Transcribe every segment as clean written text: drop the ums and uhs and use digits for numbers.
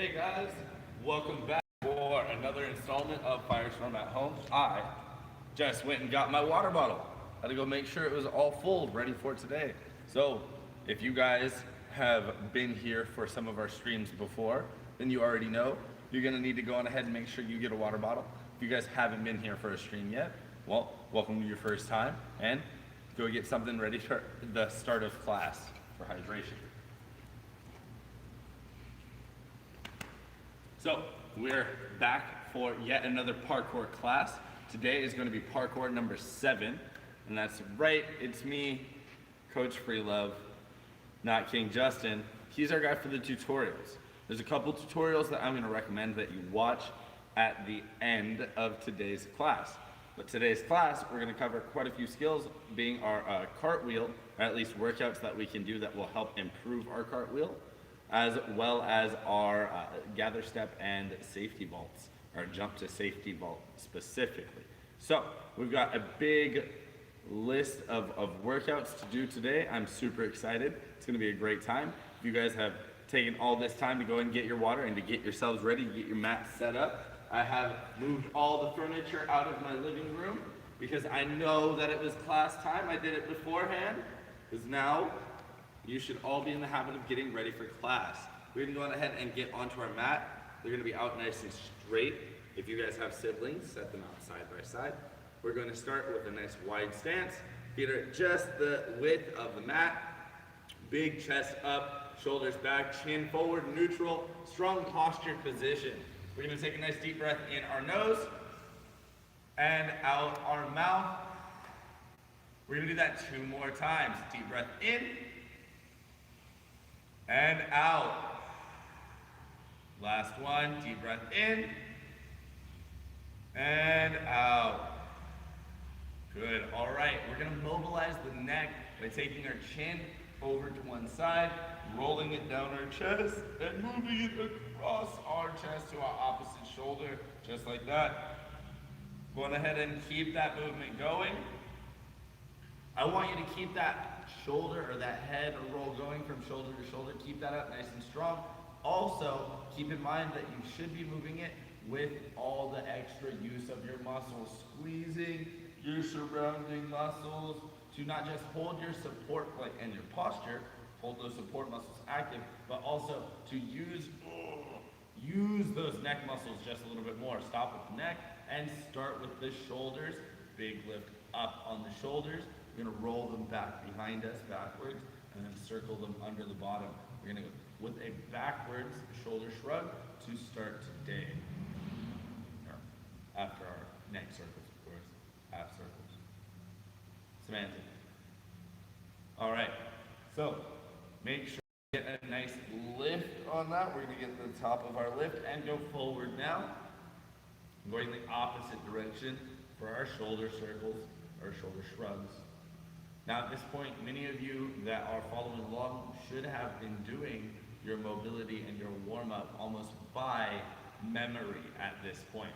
Hey guys, welcome back for another installment of Firestorm at Home. I just went and got my water bottle. Had to go make sure it was all full, ready for today. So, if you guys have been here for some of our streams before, then you already know you're gonna need to go on ahead and make sure you get a water bottle. If you guys haven't been here for a stream yet, well, welcome to your first time, and go get something ready for the start of class for hydration. So, we're back for yet another parkour class. Today is going to be parkour number 7, and that's right, it's me, Coach FreeLove, not King Justin. He's our guy for the tutorials. There's a couple tutorials that I'm going to recommend that you watch at the end of today's class. But today's class, we're going to cover quite a few skills, being our cartwheel, or at least workouts that we can do that will help improve our cartwheel, as well as our gather step and safety vaults, or jump to safety vault specifically. So we've got a big list of workouts to do today. I'm super excited. It's gonna be a great time. If you guys have taken all this time to go and get your water and to get yourselves ready, get your mat set up, I have moved all the furniture out of my living room because I know that it was class time. I did it beforehand, because now you should all be in the habit of getting ready for class. We're gonna go on ahead and get onto our mat. They're gonna be out nice and straight. If you guys have siblings, set them out side by side. We're gonna start with a nice wide stance. Feet are at just the width of the mat. Big chest up, shoulders back, chin forward, neutral, strong posture position. We're gonna take a nice deep breath in our nose and out our mouth. We're gonna do that 2 more times. Deep breath in and out. Last one, deep breath in and out. Good, all right, we're gonna mobilize the neck by taking our chin over to one side, rolling it down our chest, and moving it across our chest to our opposite shoulder, just like that. Go on ahead and keep that movement going. I want you to keep that shoulder or that head or roll going from shoulder to shoulder. Keep that up nice and strong. Also, keep in mind that you should be moving it with all the extra use of your muscles, squeezing your surrounding muscles to not just hold your support plate and your posture, hold those support muscles active, but also to use those neck muscles just a little bit more. Stop with the neck and start with the shoulders. Big lift up on the shoulders. We're gonna roll them back behind us, backwards, and then circle them under the bottom. We're gonna go with a backwards shoulder shrug to start today. After our neck circles, of course, half circles. Semantic. All right, so make sure you get a nice lift on that. We're gonna get to the top of our lift and go forward now. Going the opposite direction for our shoulder circles, or shoulder shrugs. Now at this point, many of you that are following along should have been doing your mobility and your warm-up almost by memory at this point.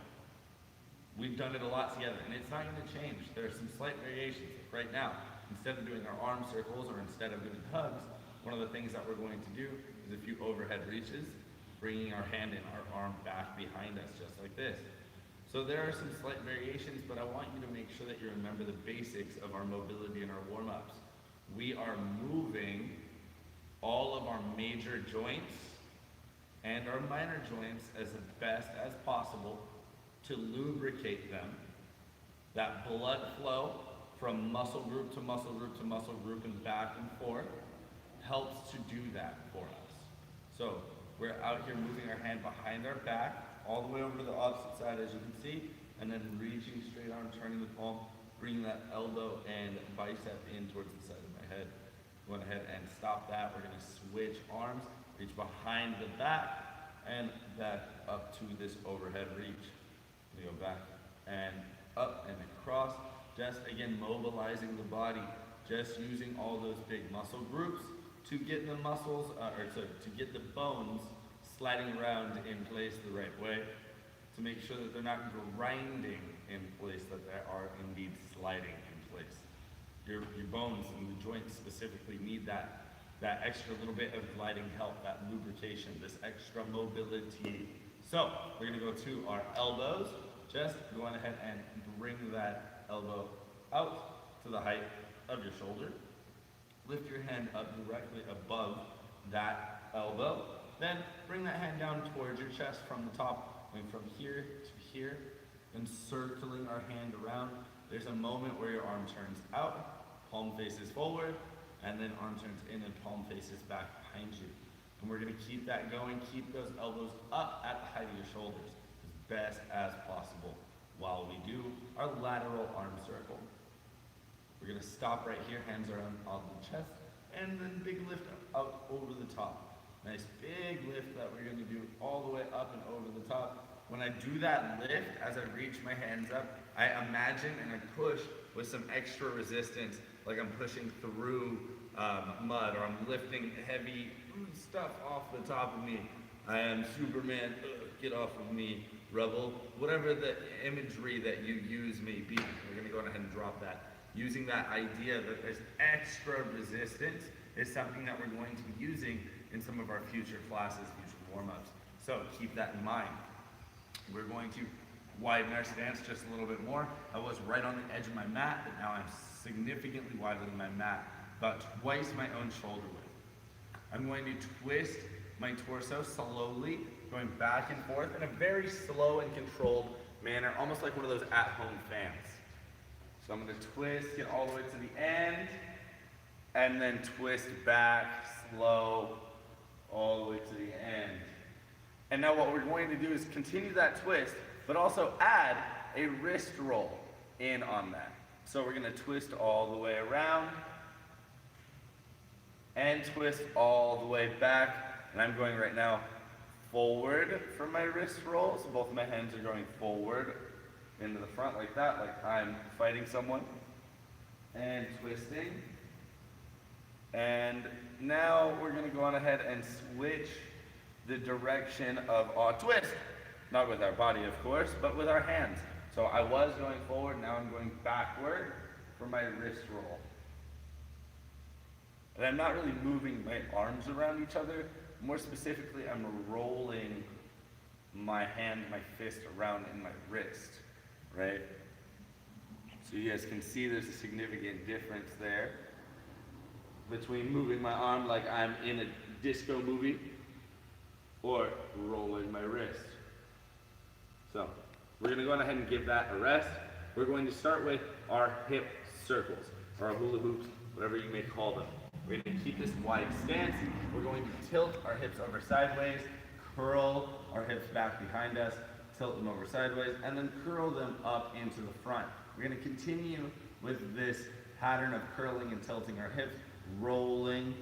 We've done it a lot together, and it's not going to change. There are some slight variations. Right now, instead of doing our arm circles or instead of doing hugs, one of the things that we're going to do is a few overhead reaches, bringing our hand and our arm back behind us, just like this. So there are some slight variations, but I want you to make sure that you remember the basics of our mobility and our warm-ups. We are moving all of our major joints and our minor joints as best as possible to lubricate them. That blood flow from muscle group to muscle group to muscle group and back and forth helps to do that for us. So we're out here moving our hand behind our back, all the way over to the opposite side as you can see, and then reaching straight arm, turning the palm, bringing that elbow and bicep in towards the side of my head. Go ahead and stop that. We're gonna switch arms, reach behind the back, and back up to this overhead reach. We go back and up and across, just again mobilizing the body, just using all those big muscle groups to get the muscles, to get the bones sliding around in place the right way, to make sure that they're not grinding in place, that they are indeed sliding in place. Your bones and the joints specifically need that that extra little bit of gliding help, that lubrication, this extra mobility. So we're gonna go to our elbows, just going ahead and bring that elbow out to the height of your shoulder. Lift your hand up directly above that elbow. Then bring that hand down towards your chest from the top, going from here to here, and circling our hand around. There's a moment where your arm turns out, palm faces forward, and then arm turns in and palm faces back behind you. And we're gonna keep that going, keep those elbows up at the height of your shoulders as best as possible while we do our lateral arm circle. We're gonna stop right here, hands are on the chest, and then big lift up over the top. Nice big lift that we're gonna do all the way up and over the top. When I do that lift, as I reach my hands up, I imagine and I push with some extra resistance, like I'm pushing through mud, or I'm lifting heavy stuff off the top of me. I am Superman, get off of me, rebel. Whatever the imagery that you use may be, we're gonna go ahead and drop that. Using that idea that there's extra resistance is something that we're going to be using in some of our future classes, future warm-ups. So keep that in mind. We're going to widen our stance just a little bit more. I was right on the edge of my mat, but now I'm significantly wider than my mat, about twice my own shoulder width. I'm going to twist my torso slowly, going back and forth in a very slow and controlled manner, almost like one of those at-home fans. So I'm going to twist, get all the way to the end, and then twist back, slow, all the way to the end. And now what we're going to do is continue that twist, but also add a wrist roll in on that. So we're going to twist all the way around, and twist all the way back. And I'm going right now forward for my wrist roll. So both of my hands are going forward into the front like that, like I'm fighting someone. And twisting. And now we're going to go on ahead and switch the direction of our twist. Not with our body, of course, but with our hands. So I was going forward, now I'm going backward for my wrist roll. And I'm not really moving my arms around each other. More specifically, I'm rolling my hand, my fist around in my wrist, right? So you guys can see there's a significant difference there between moving my arm like I'm in a disco movie or rolling my wrist. So we're going to go ahead and give that a rest. We're going to start with our hip circles, or our hula hoops, whatever you may call them. We're going to keep this wide stance. We're going to tilt our hips over sideways, curl our hips back behind us, tilt them over sideways, and then curl them up into the front. We're going to continue with this pattern of curling and tilting our hips, rolling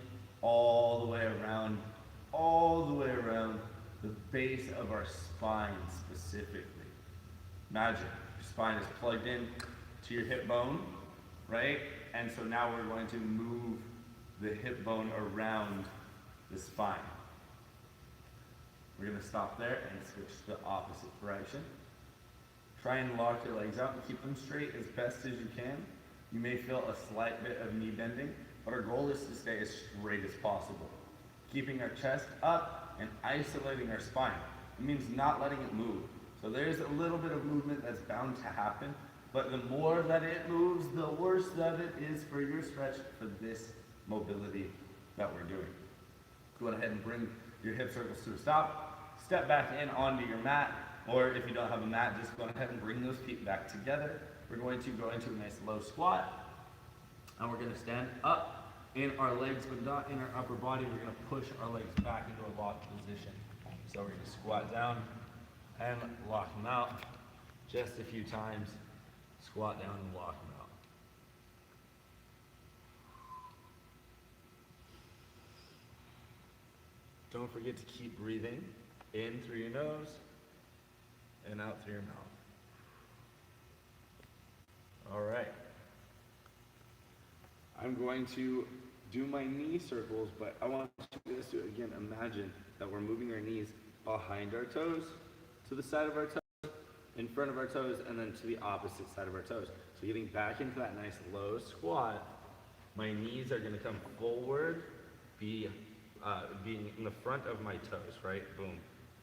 all the way around the base of our spine specifically. Imagine your spine is plugged in to your hip bone, right? And so now we're going to move the hip bone around the spine. We're going to stop there and switch to the opposite direction. Try and lock your legs out and keep them straight as best as you can. You may feel a slight bit of knee bending, but our goal is to stay as straight as possible. Keeping our chest up and isolating our spine. It means not letting it move. So there's a little bit of movement that's bound to happen, but the more that it moves, the worse that it is for your stretch for this mobility that we're doing. Go ahead and bring your hip circles to a stop. Step back in onto your mat, or if you don't have a mat, just go ahead and bring those feet back together. We're going to go into a nice low squat, and we're going to stand up in our legs, but not in our upper body. We're going to push our legs back into a locked position. So we're going to squat down and lock them out just a few times. Squat down and lock them out. Don't forget to keep breathing in through your nose and out through your mouth. All right. I'm going to do my knee circles, but I want you guys to, again, imagine that we're moving our knees behind our toes, to the side of our toes, in front of our toes, and then to the opposite side of our toes. So getting back into that nice low squat, my knees are going to come forward being in the front of my toes, right? Boom.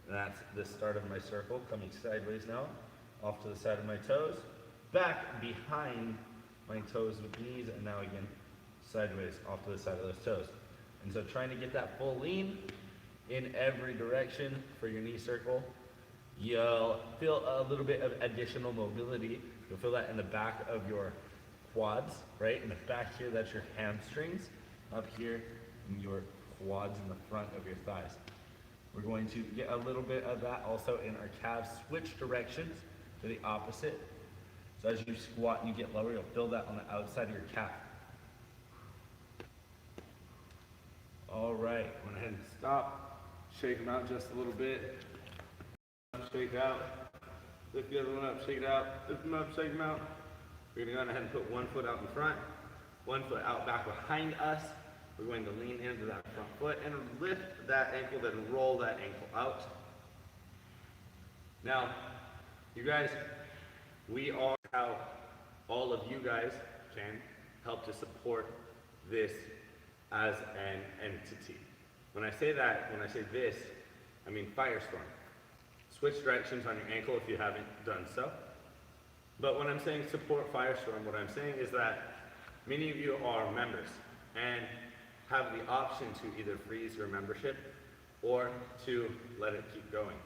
And that's the start of my circle, coming sideways now, off to the side of my toes, back behind my toes with knees, and now again, sideways, off to the side of those toes. And so trying to get that full lean in every direction for your knee circle. You'll feel a little bit of additional mobility. You'll feel that in the back of your quads, right? In the back here, that's your hamstrings. Up here, in your quads in the front of your thighs. We're going to get a little bit of that also in our calves. Switch directions to the opposite. So as you squat and you get lower, you'll feel that on the outside of your calf. All right, go ahead and stop. Shake them out just a little bit. Shake out. Lift the other one up, shake it out. Lift them up, shake them out. We're going to go ahead and put one foot out in front, one foot out back behind us. We're going to lean into that front foot and lift that ankle, then roll that ankle out. Now, you guys, we are how all of you guys can help to support this as an entity. When I say that, when I say this, I mean Firestorm. Switch directions on your ankle if you haven't done so. But when I'm saying support Firestorm, what I'm saying is that many of you are members and have the option to either freeze your membership or to let it keep going.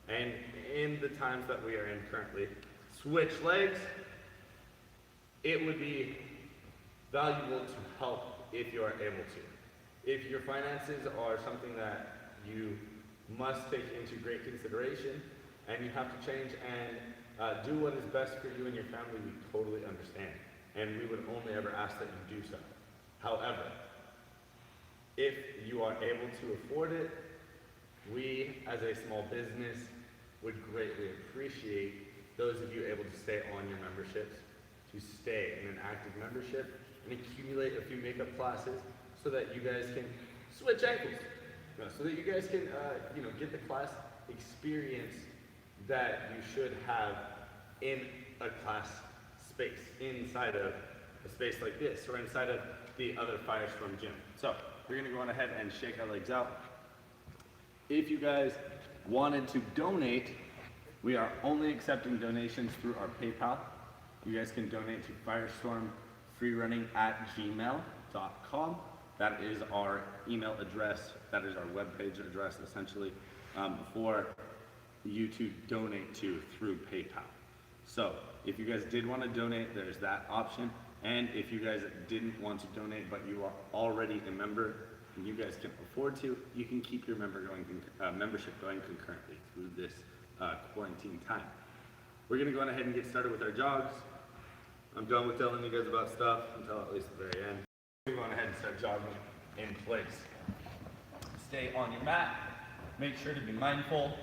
And in the times that we are in currently, switch legs, it would be valuable to help if you are able to. If your finances are something that you must take into great consideration and you have to change and do what is best for you and your family, we totally understand. And we would only ever ask that you do so. However, if you are able to afford it, we as a small business would greatly appreciate those of you able to stay on your memberships, to stay in an active membership and accumulate a few makeup classes so that you guys can switch ankles, so that you guys can get the class experience that you should have in a class space, inside of a space like this or inside of the other Firestorm gym. So we're gonna go on ahead and shake our legs out. If you guys wanted to donate, we are only accepting donations through our PayPal. You guys can donate to firestormfreerunning@gmail.com. That is our email address. That is our webpage address, essentially, for you to donate to through PayPal. So if you guys did want to donate, there's that option. And if you guys didn't want to donate, but you are already a member and you guys can afford to, you can keep your membership going concurrently through this quarantine time. We're going to go on ahead and get started with our jogs. I'm done with telling you guys about stuff until at least the very end. We're going to go ahead and start jogging in place. Stay on your mat. Make sure to be mindful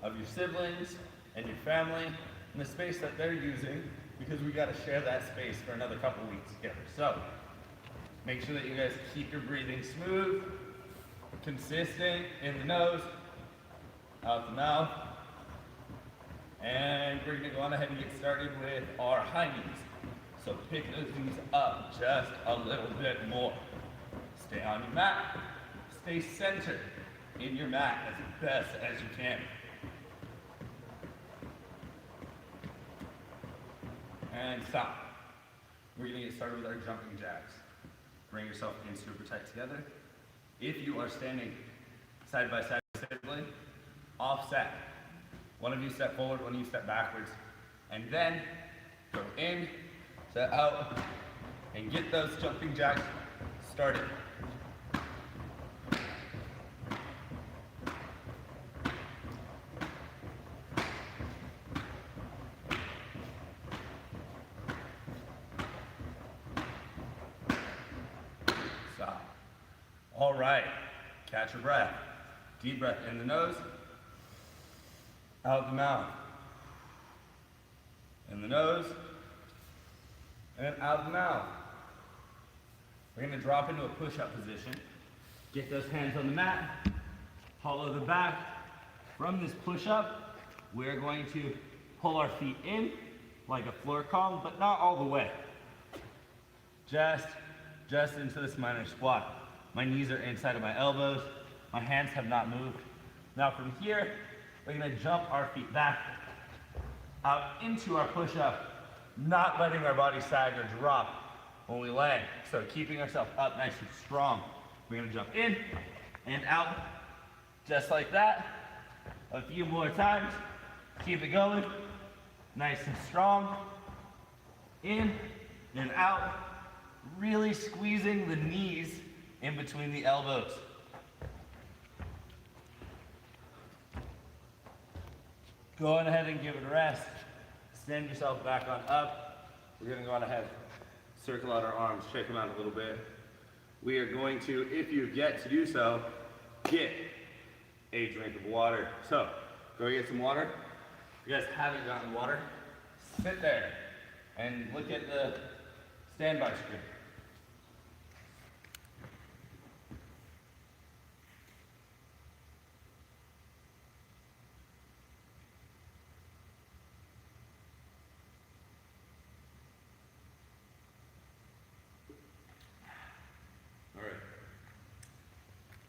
of your siblings and your family and the space that they're using, because we got to share that space for another couple weeks together. So make sure that you guys keep your breathing smooth, consistent, in the nose, out the mouth. And we're going to go on ahead and get started with our high knees. So pick those knees up just a little bit more. Stay on your mat. Stay centered in your mat as best as you can. And stop. We're going to get started with our jumping jacks. Bring yourself in super tight together. If you are standing side by side, offset. One of you step forward, one of you step backwards. And then go in, set out, and get those jumping jacks started. Stop. All right, catch your breath. Deep breath in the nose, out the mouth. In the nose, and then out the mouth. We're going to drop into a push-up position. Get those hands on the mat, hollow the back. From this push-up, we're going to pull our feet in like a floor column, but not all the way. Just into this minor squat. My knees are inside of my elbows. My hands have not moved. Now from here, we're gonna jump our feet back out into our push-up, not letting our body sag or drop when we land. So keeping ourselves up nice and strong. We're gonna jump in and out, just like that. A few more times. Keep it going. Nice and strong. In and out. Really squeezing the knees in between the elbows. Go on ahead and give it a rest. Stand yourself back on up. We're gonna go on ahead, circle out our arms, shake them out a little bit. We are going to, if you get to do so, get a drink of water. So, go get some water. If you guys haven't gotten water, sit there and look at the standby screen.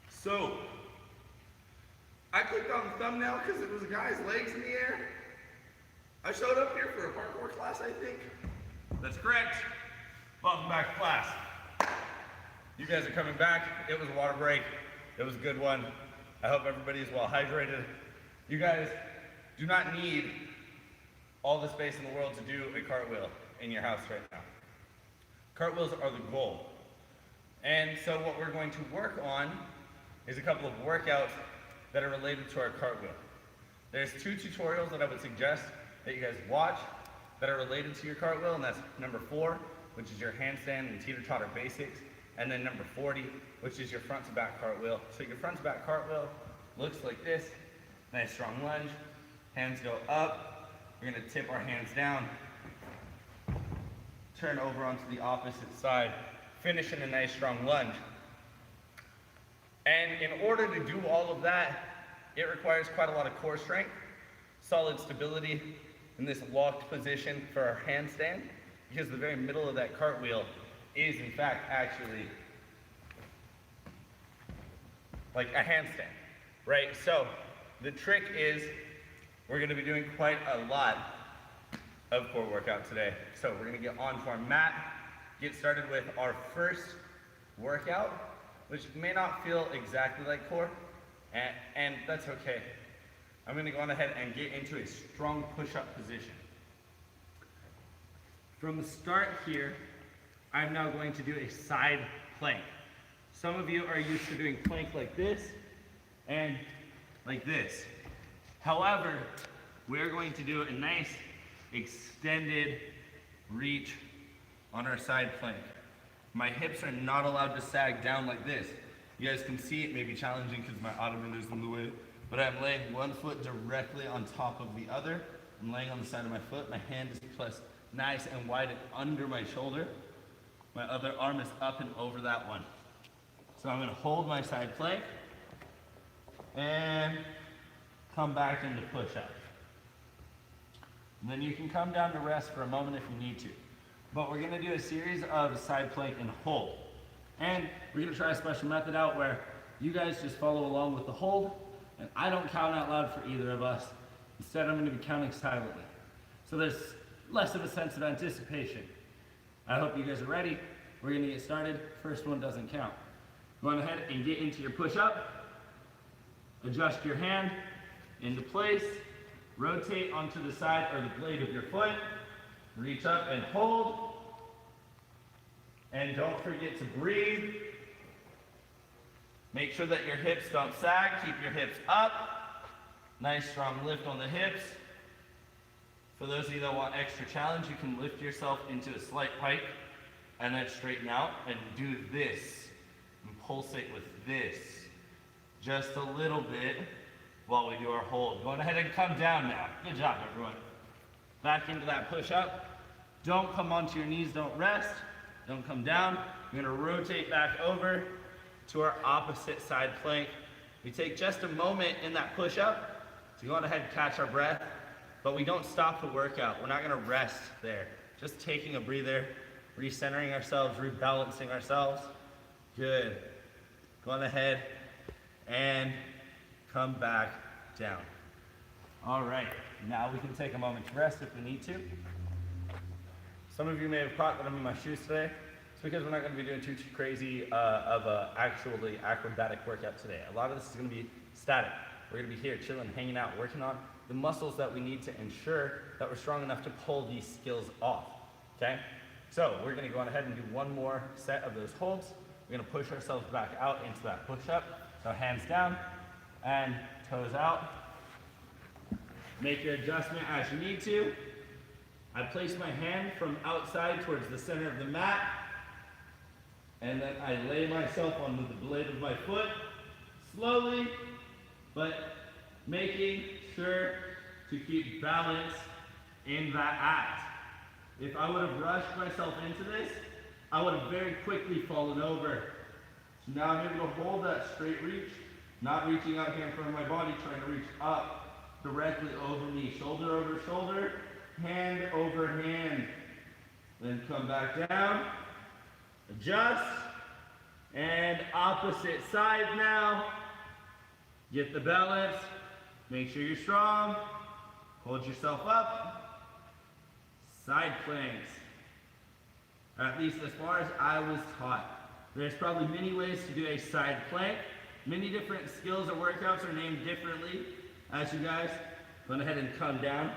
So, I clicked on the thumbnail because it was a guy's legs in the air. I showed up here for a parkour class, I think. That's correct. Welcome back to class. You guys are coming back. It was a water break. It was a good one. I hope everybody is well hydrated. You guys do not need all the space in the world to do a cartwheel in your house right now. Cartwheels are the goal. And so what we're going to work on is a couple of workouts that are related to our cartwheel. There's 2 tutorials that I would suggest that you guys watch that are related to your cartwheel, and that's number 4, which is your handstand and teeter-totter basics, and then number 40, which is your front to back cartwheel. So your front to back cartwheel looks like this. Nice strong lunge, hands go up. We're gonna tip our hands down, turn over onto the opposite side, finish in a nice strong lunge. And in order to do all of that, it requires quite a lot of core strength, solid stability in this locked position for our handstand, because the very middle of that cartwheel is in fact actually like a handstand, right? So the trick is we're gonna be doing quite a lot of core workout today. So we're gonna get onto our mat, get started with our first workout, which may not feel exactly like core, and that's okay. I'm gonna go on ahead and get into a strong push-up position. From the start here, I'm now going to do a side plank. Some of you are used to doing plank like this and like this. However, we're going to do a nice extended reach on our side plank. My hips are not allowed to sag down like this. You guys can see it may be challenging because my ottoman is in the way, but I'm laying one foot directly on top of the other. I'm laying on the side of my foot. My hand is pressed nice and wide and under my shoulder. My other arm is up and over that one. So I'm gonna hold my side plank and come back into push-up. And then you can come down to rest for a moment if you need to. But we're gonna do a series of side plank and hold. And we're gonna try a special method out where you guys just follow along with the hold, and I don't count out loud for either of us. Instead, I'm gonna be counting silently. So there's less of a sense of anticipation. I hope you guys are ready. We're gonna get started. First one doesn't count. Go on ahead and get into your push-up. Adjust your hand into place. Rotate onto the side or the blade of your foot. Reach up and hold. And don't forget to breathe. Make sure that your hips don't sag. Keep your hips up. Nice strong lift on the hips. For those of you that want extra challenge, you can lift yourself into a slight pike and then straighten out and do this. And pulsate with this. Just a little bit while we do our hold. Go ahead and come down now. Good job, everyone. Back into that push-up. Don't come onto your knees, don't rest. Don't come down. We're gonna rotate back over to our opposite side plank. We take just a moment in that push-up to go on ahead and catch our breath, but we don't stop the workout. We're not gonna rest there. Just taking a breather, recentering ourselves, rebalancing ourselves. Good. Go on ahead and come back down. All right, now we can take a moment to rest if we need to. Some of you may have caught that I'm in my shoes today. It's because we're not going to be doing too crazy of a actually acrobatic workout today. A lot of this is going to be static. We're going to be here chilling, hanging out, working on the muscles that we need to ensure that we're strong enough to pull these skills off, okay? So we're going to go on ahead and do one more set of those holds. We're going to push ourselves back out into that push-up. So hands down and toes out. Make your adjustment as you need to. I place my hand from outside towards the center of the mat, and then I lay myself on the blade of my foot, slowly, but making sure to keep balance in that act. If I would have rushed myself into this, I would have very quickly fallen over. So now I'm able to hold that straight reach, not reaching out here in front of my body, trying to reach up directly over me, shoulder over shoulder, hand over hand. Then come back down, adjust, and opposite side now. Get the balance, make sure you're strong, hold yourself up, side planks. At least as far as I was taught. There's probably many ways to do a side plank. Many different skills or workouts are named differently. As you guys go ahead and come down.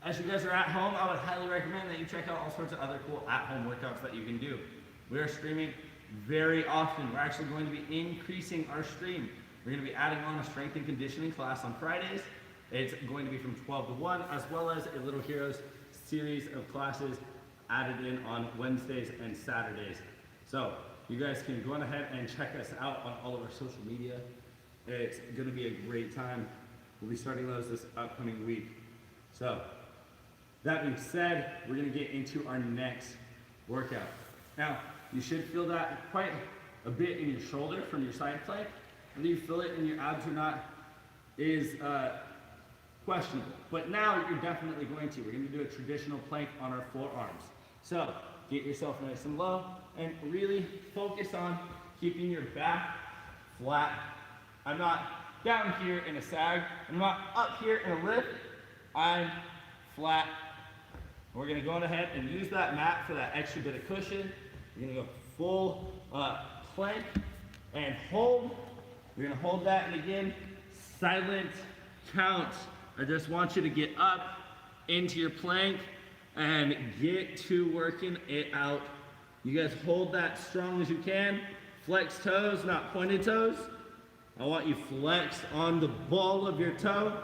As you guys are at home, I would highly recommend that you check out all sorts of other cool at-home workouts that you can do. We are streaming very often. We're actually going to be increasing our stream. We're going to be adding on a strength and conditioning class on Fridays. It's going to be from 12 to 1, as well as a Little Heroes series of classes added in on Wednesdays and Saturdays. So you guys can go on ahead and check us out on all of our social media. It's going to be a great time. We'll be starting those this upcoming week. So that being said, we're going to get into our next workout. Now, you should feel that quite a bit in your shoulder from your side plank. Whether you feel it in your abs or not is questionable. But now you're definitely going to. We're going to do a traditional plank on our forearms. So get yourself nice and low and really focus on keeping your back flat. I'm not down here in a sag. I'm not up here in a lift. I'm flat. We're going to go on ahead and use that mat for that extra bit of cushion. We're going to go full plank and hold. We're going to hold that, and again, silent count. I just want you to get up into your plank and get to working it out. You guys hold that strong as you can. Flex toes, not pointed toes. I want you flex on the ball of your toe,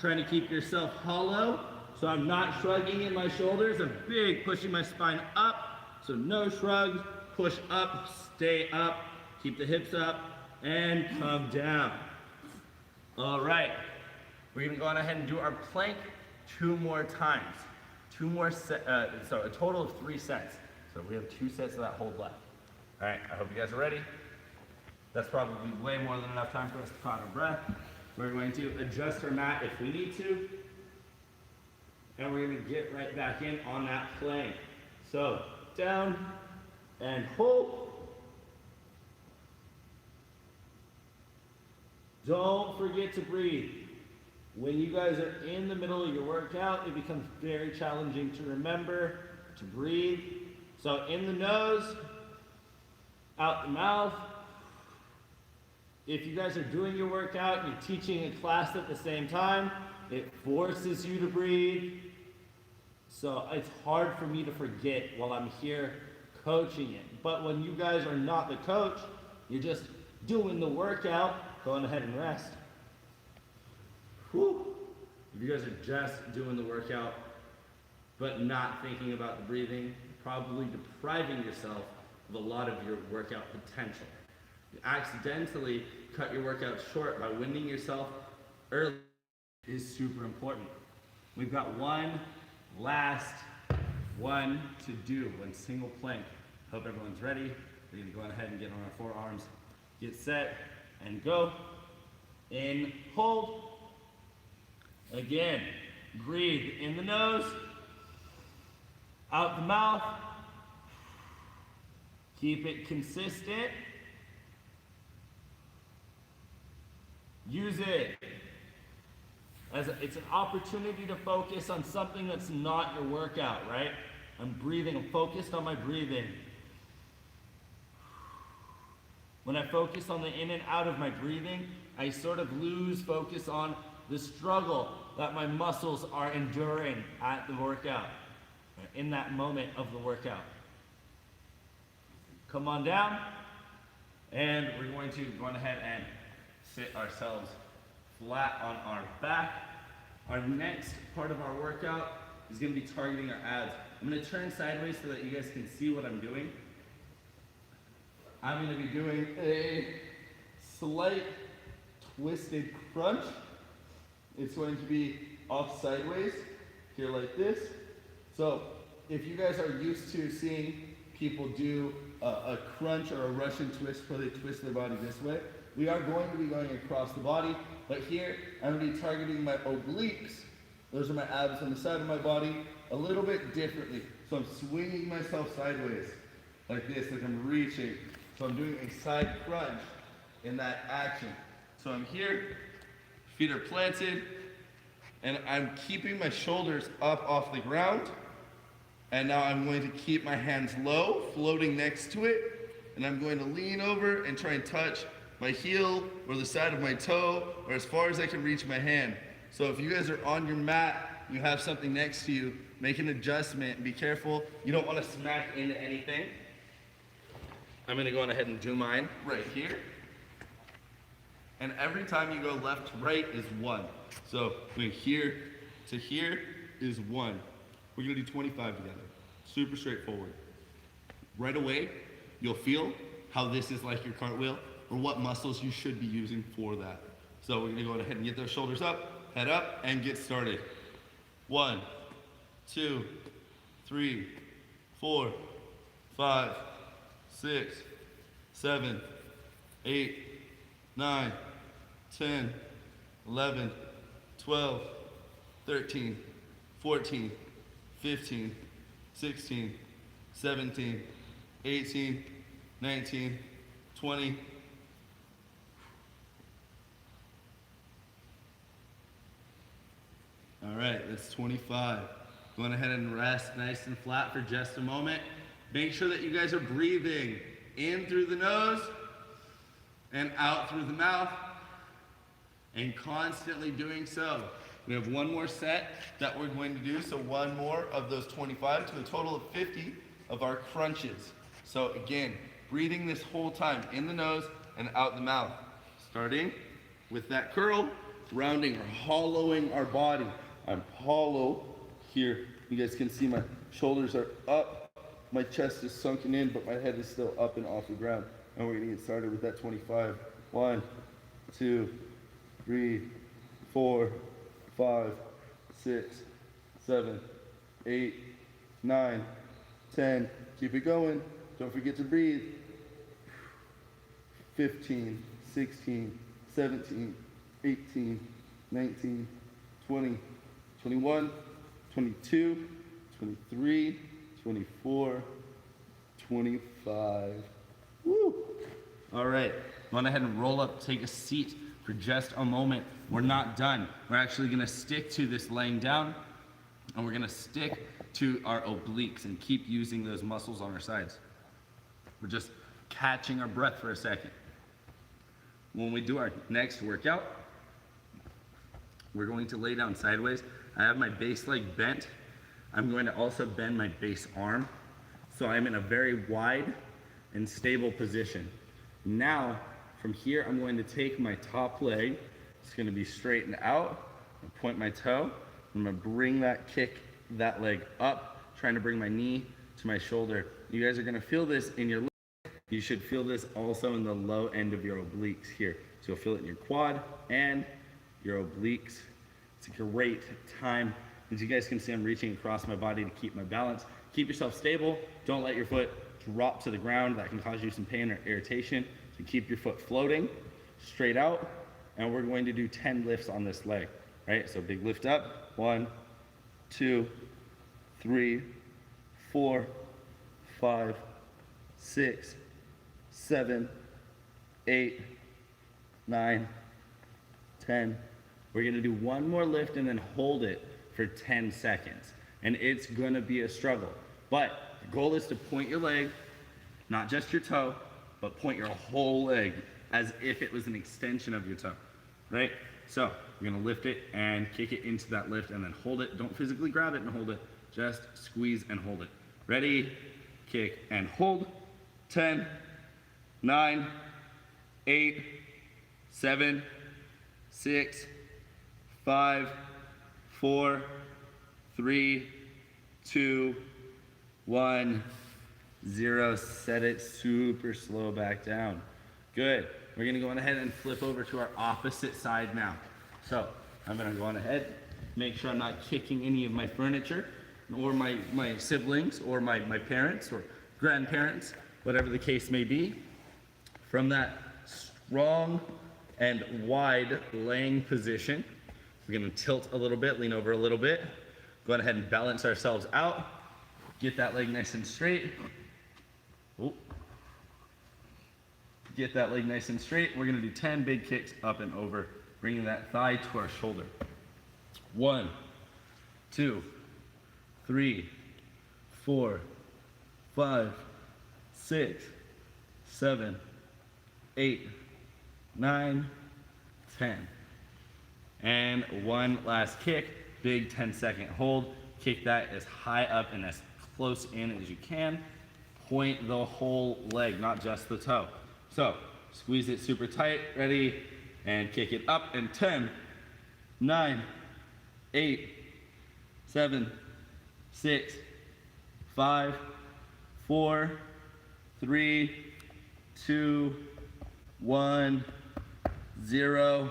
trying to keep yourself hollow. So I'm not shrugging in my shoulders. I'm big, pushing my spine up. So no shrugs, push up, stay up, keep the hips up, and come down. All right, we're gonna go on ahead and do our plank 2 more times. 2 more sets, so a total of 3 sets. So we have 2 sets of that hold left. All right, I hope you guys are ready. That's probably way more than enough time for us to catch our breath. We're going to adjust our mat if we need to. And we're gonna get right back in on that plank. So down and hold. Don't forget to breathe. When you guys are in the middle of your workout, it becomes very challenging to remember to breathe. So in the nose, out the mouth. If you guys are doing your workout and you're teaching a class at the same time, it forces you to breathe. So it's hard for me to forget while I'm here coaching it. But when you guys are not the coach, you're just doing the workout, go on ahead and rest. Whew. If you guys are just doing the workout, but not thinking about the breathing, you're probably depriving yourself of a lot of your workout potential. You accidentally cut your workout short by winding yourself early. It is super important. We've got one last one to do, one single plank. Hope everyone's ready. We're gonna go on ahead and get on our forearms. Get set and go. In, hold. Again, breathe in the nose, out the mouth. Keep it consistent. Use it as it's an opportunity to focus on something that's not your workout, right? I'm breathing, I'm focused on my breathing. When I focus on the in and out of my breathing, I sort of lose focus on the struggle that my muscles are enduring at the workout, in that moment of the workout. Come on down, and we're going to go ahead and sit ourselves flat on our back. Our next part of our workout is going to be targeting our abs. I'm going to turn sideways so that you guys can see what I'm doing. I'm going to be doing a slight twisted crunch. It's going to be off sideways, here like this. So if you guys are used to seeing people do a crunch or a Russian twist where they twist their body this way, we are going to be going across the body, but here I'm going to be targeting my obliques. Those are my abs on the side of my body a little bit differently. So I'm swinging myself sideways like this, like I'm reaching. So I'm doing a side crunch in that action. So I'm here, feet are planted, and I'm keeping my shoulders up off the ground. And now I'm going to keep my hands low, floating next to it, and I'm going to lean over and try and touch my heel or the side of my toe, or as far as I can reach my hand. So if you guys are on your mat, you have something next to you, make an adjustment and be careful. You don't want to smack into anything. I'm going to go on ahead and do mine right here. And every time you go left to right is 1. So going here to here is 1. We're going to do 25 together. Super straightforward. Right away, you'll feel how this is like your cartwheel or what muscles you should be using for that. So we're going to go ahead and get those shoulders up, head up, and get started. 1, 2, 3, 4, 5, 6, 7, 8, 9, 10, 11, 12, 13, 14, 15, 16, 17, 18, 19, 20. All right, that's 25. Going ahead and rest nice and flat for just a moment. Make sure that you guys are breathing in through the nose and out through the mouth, and constantly doing so. We have one more set that we're going to do, so one more of those 25 to a total of 50 of our crunches. So again, breathing this whole time in the nose and out the mouth. Starting with that curl, rounding or hollowing our body. I'm hollow here. You guys can see my shoulders are up, my chest is sunken in, but my head is still up and off the ground. And we're gonna get started with that 25. 1, 2, 3, 4, 5, 6, 7, 8, 9, 10. Keep it going. Don't forget to breathe. 15, 16, 17, 18, 19, 20, 21, 22, 23, 24, 25. Woo! All right, go on ahead and roll up, take a seat for just a moment. We're not done. We're actually gonna stick to this laying down, and we're gonna stick to our obliques and keep using those muscles on our sides. We're just catching our breath for a second. When we do our next workout, we're going to lay down sideways. I have my base leg bent. I'm going to also bend my base arm. So I'm in a very wide and stable position. Now, from here, I'm going to take my top leg. It's going to be straightened out. And point my toe. I'm going to bring that kick, that leg up, trying to bring my knee to my shoulder. You guys are going to feel this in your leg. You should feel this also in the low end of your obliques here. So you'll feel it in your quad and your obliques. It's a great time. As you guys can see, I'm reaching across my body to keep my balance. Keep yourself stable. Don't let your foot drop to the ground. That can cause you some pain or irritation. So keep your foot floating straight out. And we're going to do 10 lifts on this leg, right? So big lift up. 1, 2, 3, 4, 5, 6, 7, 8, 9, 10. We're gonna do one more lift and then hold it for 10 seconds. And it's gonna be a struggle. But the goal is to point your leg, not just your toe, but point your whole leg as if it was an extension of your toe, right? So you're gonna lift it and kick it into that lift and then hold it. Don't physically grab it and hold it, just squeeze and hold it. Ready, kick and hold. 10, 9, 8, 7, 6, 5, 4, 3, 2, 1, 0. Set it super slow back down. Good. We're gonna go on ahead and flip over to our opposite side now. So I'm gonna go on ahead, make sure I'm not kicking any of my furniture or my siblings or my parents or grandparents, whatever the case may be. From that strong and wide laying position, we're gonna tilt a little bit, lean over a little bit, go ahead and balance ourselves out, get that leg nice and straight. Ooh. Get that leg nice and straight. We're gonna do 10 big kicks up and over, bringing that thigh to our shoulder. 1, 2, 3, 4, 5, 6, 7, 8, 9, 10. And one last kick, big 10-second hold. Kick that as high up and as close in as you can. Point the whole leg, not just the toe. So squeeze it super tight, ready, and kick it up in 10, 9, 8, 7, 6, 5, 4, 3, 2, 1, 0.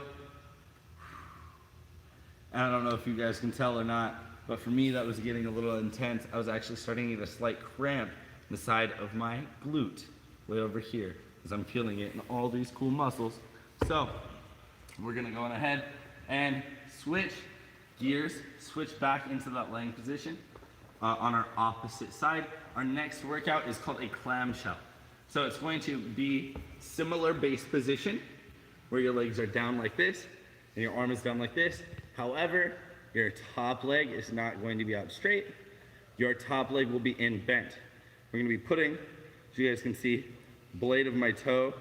I don't know if you guys can tell or not, but for me that was getting a little intense. I was actually starting to get a slight cramp in the side of my glute, way over here, as I'm feeling it in all these cool muscles. So we're gonna go on ahead and switch gears, switch back into that laying position on our opposite side. Our next workout is called a clamshell. So it's going to be similar base position where your legs are down like this and your arm is down like this. However, your top leg is not going to be out straight. Your top leg will be in bent. We're gonna be putting, as you guys can see, blade of my toe,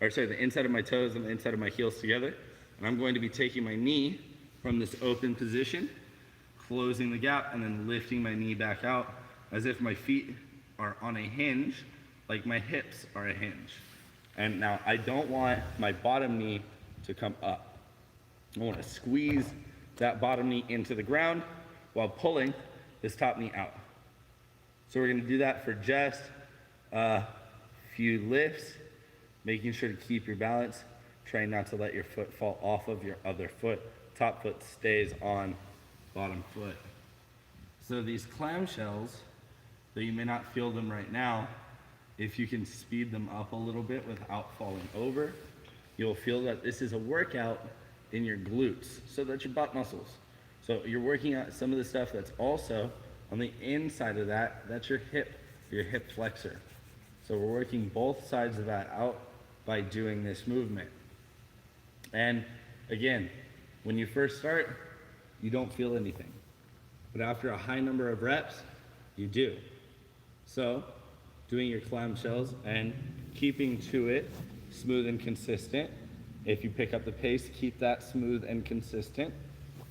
or sorry, the inside of my toes and the inside of my heels together. And I'm going to be taking my knee from this open position, closing the gap, and then lifting my knee back out as if my feet are on a hinge, like my hips are a hinge. And now I don't want my bottom knee to come up. I want to squeeze that bottom knee into the ground while pulling this top knee out. So we're going to do that for just a few lifts, making sure to keep your balance, trying not to let your foot fall off of your other foot. Top foot stays on bottom foot. So these clamshells, though you may not feel them right now, if you can speed them up a little bit without falling over, you'll feel that this is a workout in your glutes, so that's your butt muscles. So you're working out some of the stuff that's also on the inside of that, that's your hip flexor. So we're working both sides of that out by doing this movement. And again, when you first start, you don't feel anything. But after a high number of reps, you do. So doing your clamshells and keeping to it smooth and consistent. If you pick up the pace, keep that smooth and consistent.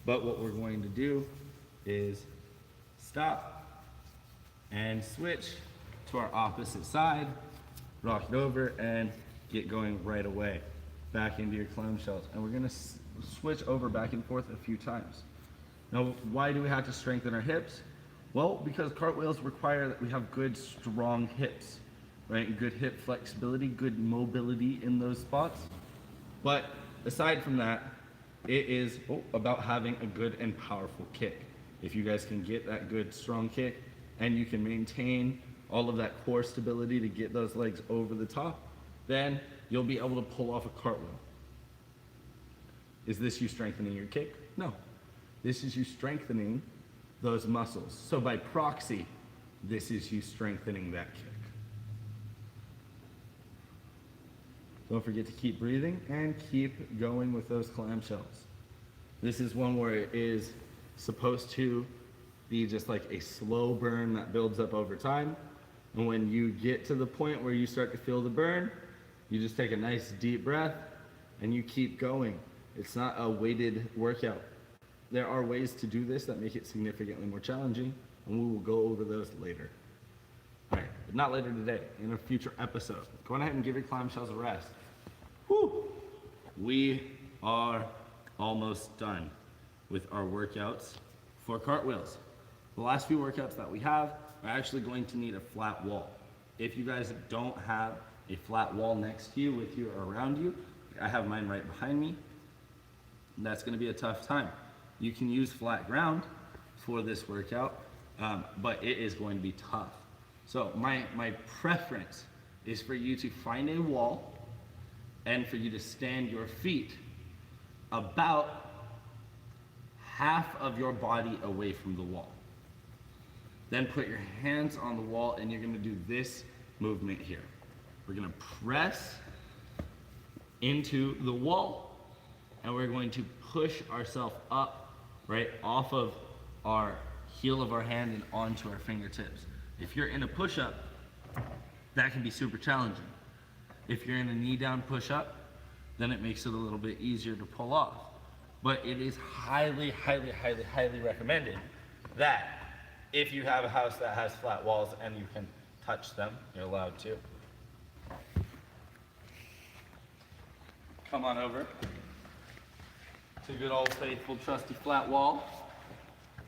But what we're going to do is stop and switch to our opposite side, rock it over, and get going right away back into your clamshells. And we're gonna switch over back and forth a few times. Now, why do we have to strengthen our hips? Well, because cartwheels require that we have good, strong hips, right? Good hip flexibility, good mobility in those spots. But aside from that, it is about having a good and powerful kick. If you guys can get that good, strong kick, and you can maintain all of that core stability to get those legs over the top, then you'll be able to pull off a cartwheel. Is this you strengthening your kick? No. This is you strengthening those muscles. So by proxy, this is you strengthening that kick. Don't forget to keep breathing and keep going with those clamshells. This is one where it is supposed to be just like a slow burn that builds up over time. And when you get to the point where you start to feel the burn, you just take a nice deep breath and you keep going. It's not a weighted workout. There are ways to do this that make it significantly more challenging, and we will go over those later. All right, but not later today, in a future episode. Go on ahead and give your clamshells a rest. Whew. We are almost done with our workouts for cartwheels. The last few workouts that we have are actually going to need a flat wall. If you guys don't have a flat wall next to you, with you, or around you, I have mine right behind me, that's gonna be a tough time. You can use flat ground for this workout, but it is going to be tough. So my preference is for you to find a wall and for you to stand your feet about half of your body away from the wall. Then put your hands on the wall and you're gonna do this movement here. We're gonna press into the wall and we're going to push ourselves up, right, off of our heel of our hand and onto our fingertips. If you're in a push-up, that can be super challenging. If you're in a knee down push-up, then it makes it a little bit easier to pull off. But it is highly, highly, highly, highly recommended that if you have a house that has flat walls and you can touch them, you're allowed to. Come on over to good old faithful trusty flat wall.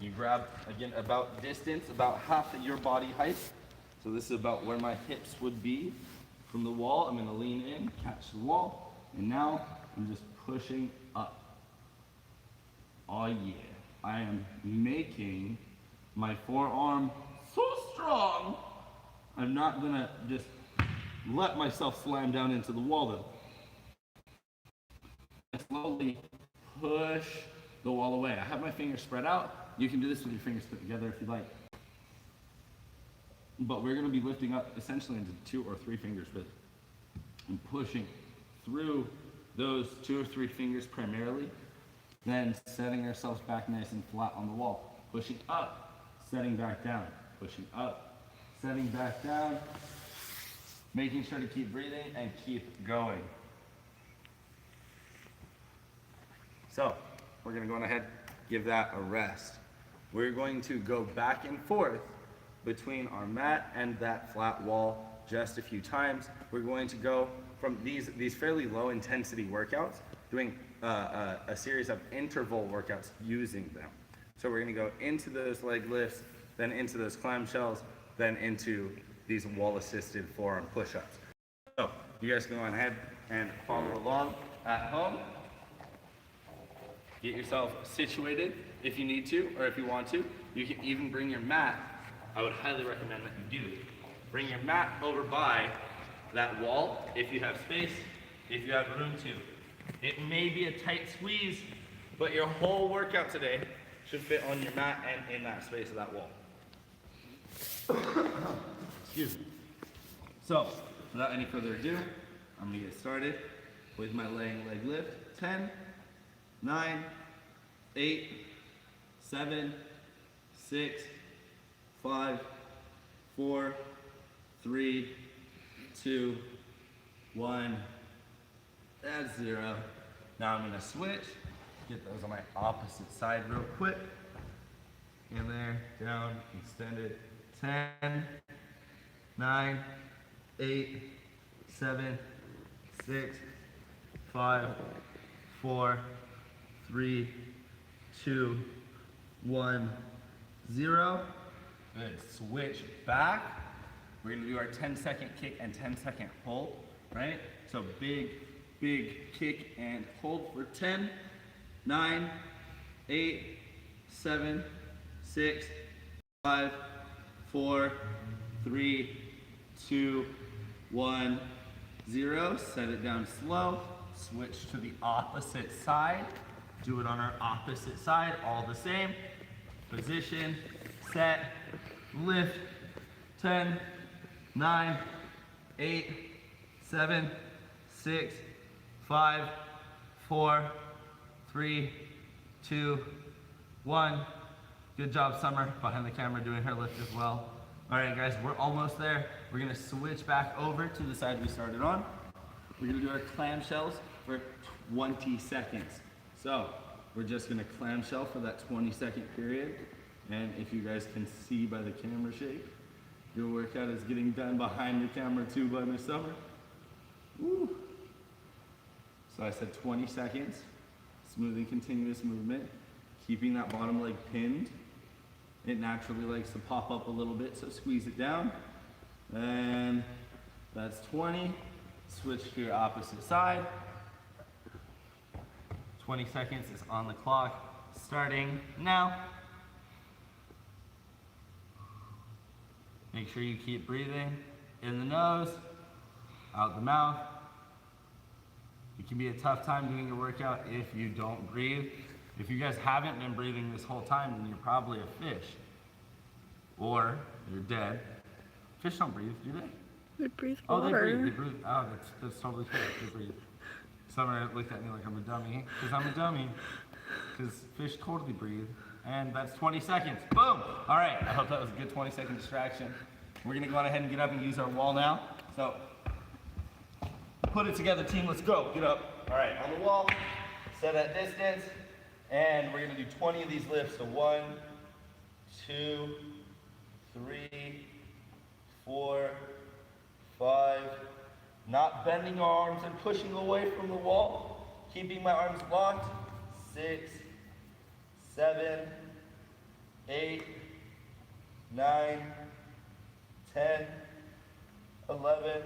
You grab, again, about distance, about half of your body height. So this is about where my hips would be from the wall. I'm gonna lean in, catch the wall, and now I'm just pushing up. Oh yeah, I am making my forearm so strong. I'm not gonna just let myself slam down into the wall though. I slowly push the wall away. I have my fingers spread out. You can do this with your fingers put together if you like. But we're gonna be lifting up essentially into 2 or 3 fingers, but I'm pushing through those 2 or 3 fingers primarily, then setting ourselves back nice and flat on the wall. Pushing up, setting back down, pushing up, setting back down, making sure to keep breathing and keep going. So, we're gonna go on ahead, give that a rest. We're going to go back and forth between our mat and that flat wall just a few times. We're going to go from these fairly low intensity workouts, doing a series of interval workouts using them. So we're gonna go into those leg lifts, then into those clamshells, then into these wall assisted forearm push-ups. So you guys can go on ahead and follow along at home. Get yourself situated if you need to, or if you want to. You can even bring your mat. I would highly recommend that you do. Bring your mat over by that wall if you have space, if you have room to. It may be a tight squeeze, but your whole workout today should fit on your mat and in that space of that wall. Excuse me. So, without any further ado, I'm gonna get started with my laying leg lift. 10, 9, 8, 7, 6, 5, 4, 3, 2, 1. That's 0. Now I'm gonna switch. Get those on my opposite side real quick. In there, down, extended. 10, 9, 8, 7, 6, 5, 4, 3, 2, 1, 0. Good. Switch back. We're gonna do our 10-second kick and 10-second hold, right? So big kick and hold for 10, 9, 8, 7, 6, 5, 4, 3, 2, 1, 0. Set it down slow. Switch to the opposite side. Do it on our opposite side, all the same. Position, set, lift. 10, 9, 8, 7, 6, 5, 4, 3, 2, 1. Good job, Summer, behind the camera doing her lift as well. All right, guys, we're almost there. We're gonna switch back over to the side we started on. We're gonna do our clamshells for 20 seconds. So we're just gonna clamshell for that 20-second period. And if you guys can see by the camera shape, your workout is getting done behind the camera too by Miss Summer. Woo. So I said 20 seconds, smooth and continuous movement, keeping that bottom leg pinned. It naturally likes to pop up a little bit, so squeeze it down. And that's 20. Switch to your opposite side. 20 seconds is on the clock, starting now. Make sure you keep breathing in the nose, out the mouth. It can be a tough time doing your workout if you don't breathe. If you guys haven't been breathing this whole time, then you're probably a fish. Or you're dead. Fish don't breathe, do they? They breathe Oh, water. they breathe. Oh, that's totally fair. They breathe. Summer looked at me like I'm a dummy, because I'm a dummy. Because fish totally breathe. And that's 20 seconds. Boom! All right, I hope that was a good 20-second distraction. We're gonna go on ahead and get up and use our wall now. So, put it together, team, let's go. Get up. All right, on the wall, set that distance, and we're gonna do 20 of these lifts. So 1, 2, 3, 4, 5. Not bending our arms and pushing away from the wall. Keeping my arms locked. 6, 7, 8, 9, 10, 11,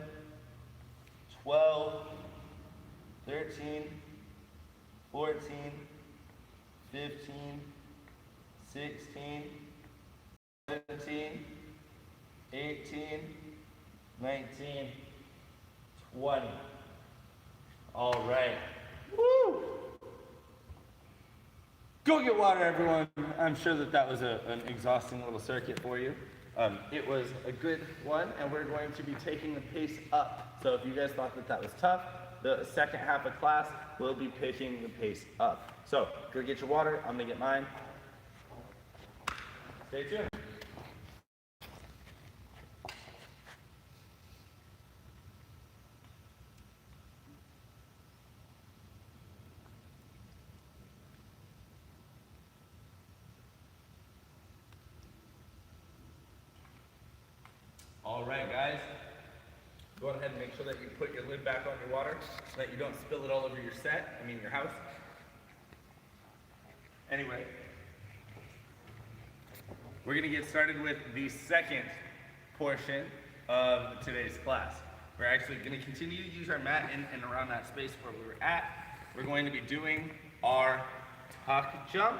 12, 13, 14, 15, 16, 17, 18, 19, 20. All right. Woo! Go get water, everyone. I'm sure that was an exhausting little circuit for you. It was a good one, and we're going to be taking the pace up. So if you guys thought that was tough, the second half of class, we'll be picking the pace up. So go get your water. I'm gonna get mine. Stay tuned. All right, guys. Go ahead and make sure that you put your lid back on your water so that you don't spill it all over your your house. Anyway, we're gonna get started with the second portion of today's class. We're actually gonna continue to use our mat in and around that space where we were at. We're going to be doing our tuck jump.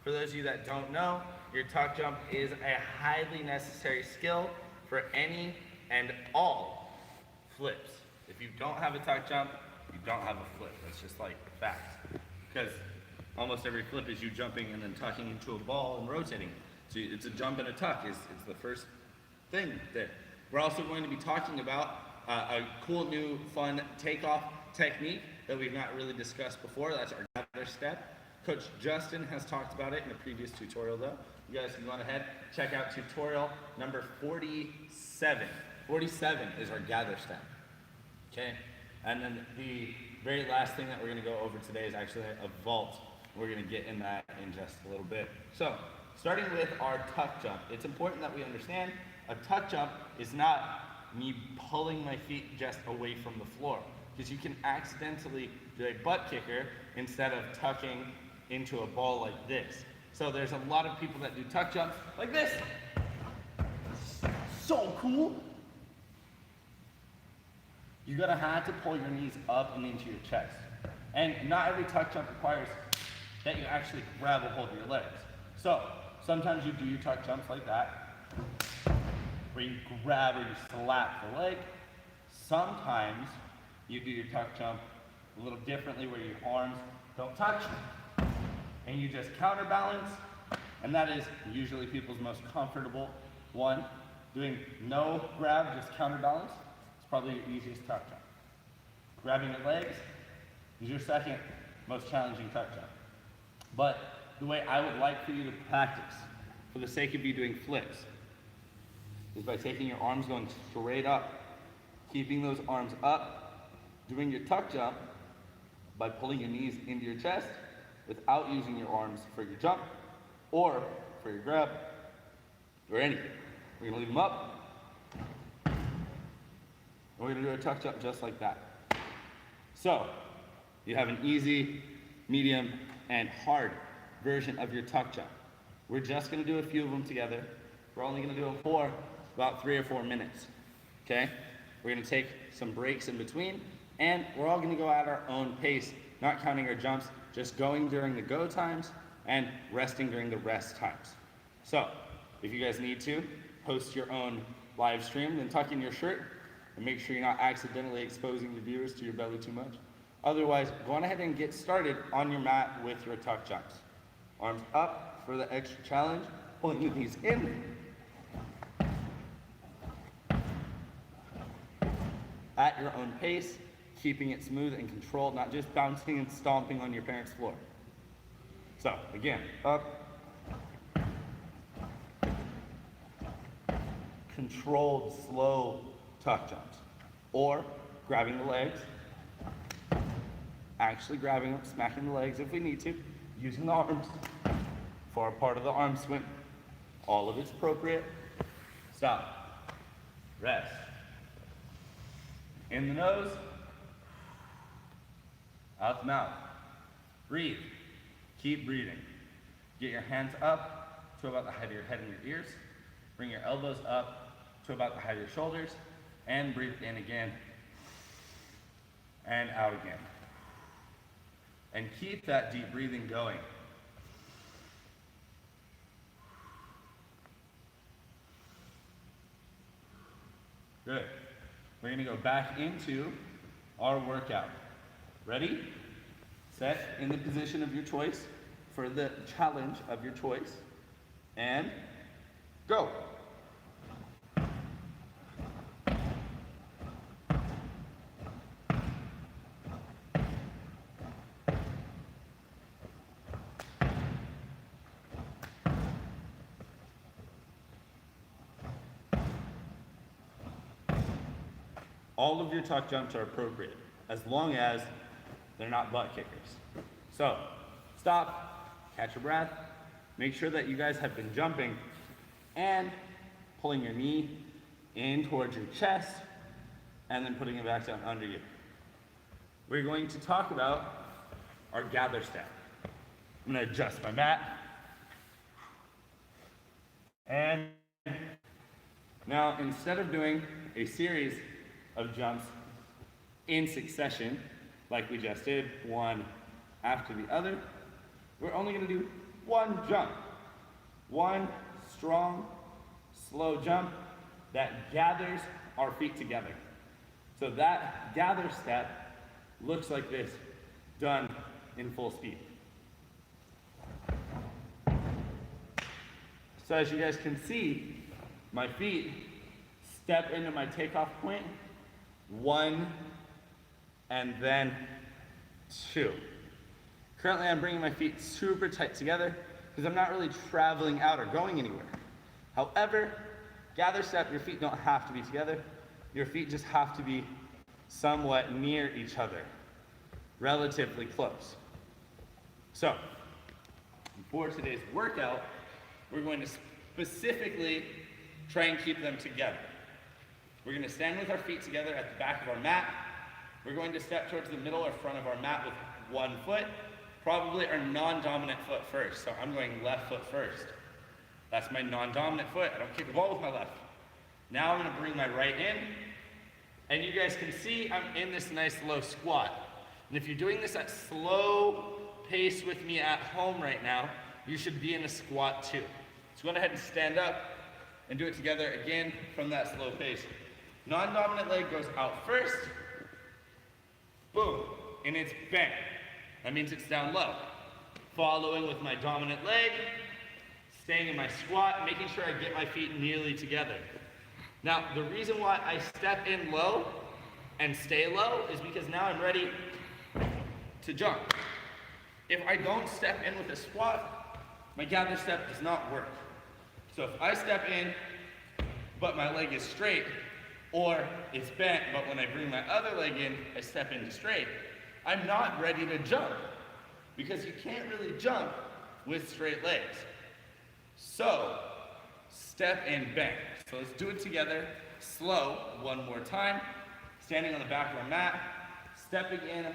For those of you that don't know, your tuck jump is a highly necessary skill for any and all flips. If you don't have a tuck jump, you don't have a flip. That's just like facts. Because almost every flip is you jumping and then tucking into a ball and rotating. So it's a jump and a tuck. It's the first thing there. We're also going to be talking about a cool new fun takeoff technique that we've not really discussed before. That's our gather step. Coach Justin has talked about it in a previous tutorial though. You guys can go on ahead, check out tutorial number 47. 47 is our gather step, okay? And then the very last thing that we're gonna go over today is actually a vault. We're gonna get in that in just a little bit. So, starting with our tuck jump, it's important that we understand a tuck jump is not me pulling my feet just away from the floor, because you can accidentally do a butt kicker instead of tucking into a ball like this. So there's a lot of people that do tuck jumps like this. So cool. You're gonna have to pull your knees up and into your chest. And not every tuck jump requires that you actually grab a hold of your legs. So sometimes you do your tuck jumps like that, where you grab or you slap the leg. Sometimes you do your tuck jump a little differently, where your arms don't touch, and you just counterbalance, and that is usually people's most comfortable one. Doing no grab, just counterbalance, is probably your easiest tuck jump. Grabbing your legs is your second most challenging tuck jump. But the way I would like for you to practice, for the sake of you doing flips, is by taking your arms going straight up, keeping those arms up, doing your tuck jump by pulling your knees into your chest without using your arms for your jump or for your grab or anything. We're gonna leave them up. And we're gonna do a tuck jump just like that. So, you have an easy, medium, and hard version of your tuck jump. We're just gonna do a few of them together. We're only gonna do them for about 3 or 4 minutes, okay? We're gonna take some breaks in between, and we're all gonna go at our own pace, not counting our jumps, just going during the go times and resting during the rest times. So, if you guys need to, post your own live stream, then tuck in your shirt, and make sure you're not accidentally exposing the viewers to your belly too much. Otherwise, go on ahead and get started on your mat with your tuck jumps. Arms up for the extra challenge, pulling your knees in. At your own pace, keeping it smooth and controlled, not just bouncing and stomping on your parents' floor. So, again, up. Controlled, slow tuck jumps. Or grabbing the legs, actually grabbing them, smacking the legs if we need to, using the arms for a part of the arm swing. All of it's appropriate. Stop. Rest. In the nose, out the mouth. Breathe. Keep breathing. Get your hands up to about the height of your head and your ears. Bring your elbows up to about the height of your shoulders. And breathe in again. And out again. And keep that deep breathing going. Good. We're gonna go back into our workout. Ready? Set in the position of your choice for the challenge of your choice. And go. All of your tuck jumps are appropriate, as long as they're not butt kickers. So, stop, catch your breath, make sure that you guys have been jumping and pulling your knee in towards your chest and then putting it back down under you. We're going to talk about our gather step. I'm gonna adjust my mat. And now, instead of doing a series of jumps in succession, like we just did, one after the other, we're only gonna do one jump. One strong, slow jump that gathers our feet together. So that gather step looks like this, done in full speed. So as you guys can see, my feet step into my takeoff point, 1, and then 2. Currently I'm bringing my feet super tight together because I'm not really traveling out or going anywhere. However, gather step, your feet don't have to be together. Your feet just have to be somewhat near each other, relatively close. So, for today's workout, we're going to specifically try and keep them together. We're going to stand with our feet together at the back of our mat. We're going to step towards the middle or front of our mat with one foot, probably our non-dominant foot first. So I'm going left foot first. That's my non-dominant foot. I don't kick the ball with my left. Now I'm going to bring my right in. And you guys can see I'm in this nice low squat. And if you're doing this at slow pace with me at home right now, you should be in a squat too. So go ahead and stand up and do it together again from that slow pace. Non-dominant leg goes out first. Boom. And it's bang. That means it's down low. Following with my dominant leg, staying in my squat, making sure I get my feet nearly together. Now, the reason why I step in low and stay low is because now I'm ready to jump. If I don't step in with a squat, my gather step does not work. So if I step in, but my leg is straight, or it's bent, but when I bring my other leg in, I step into straight, I'm not ready to jump, because you can't really jump with straight legs. So, step in, bend. So let's do it together, slow, one more time. Standing on the back of our mat, stepping in,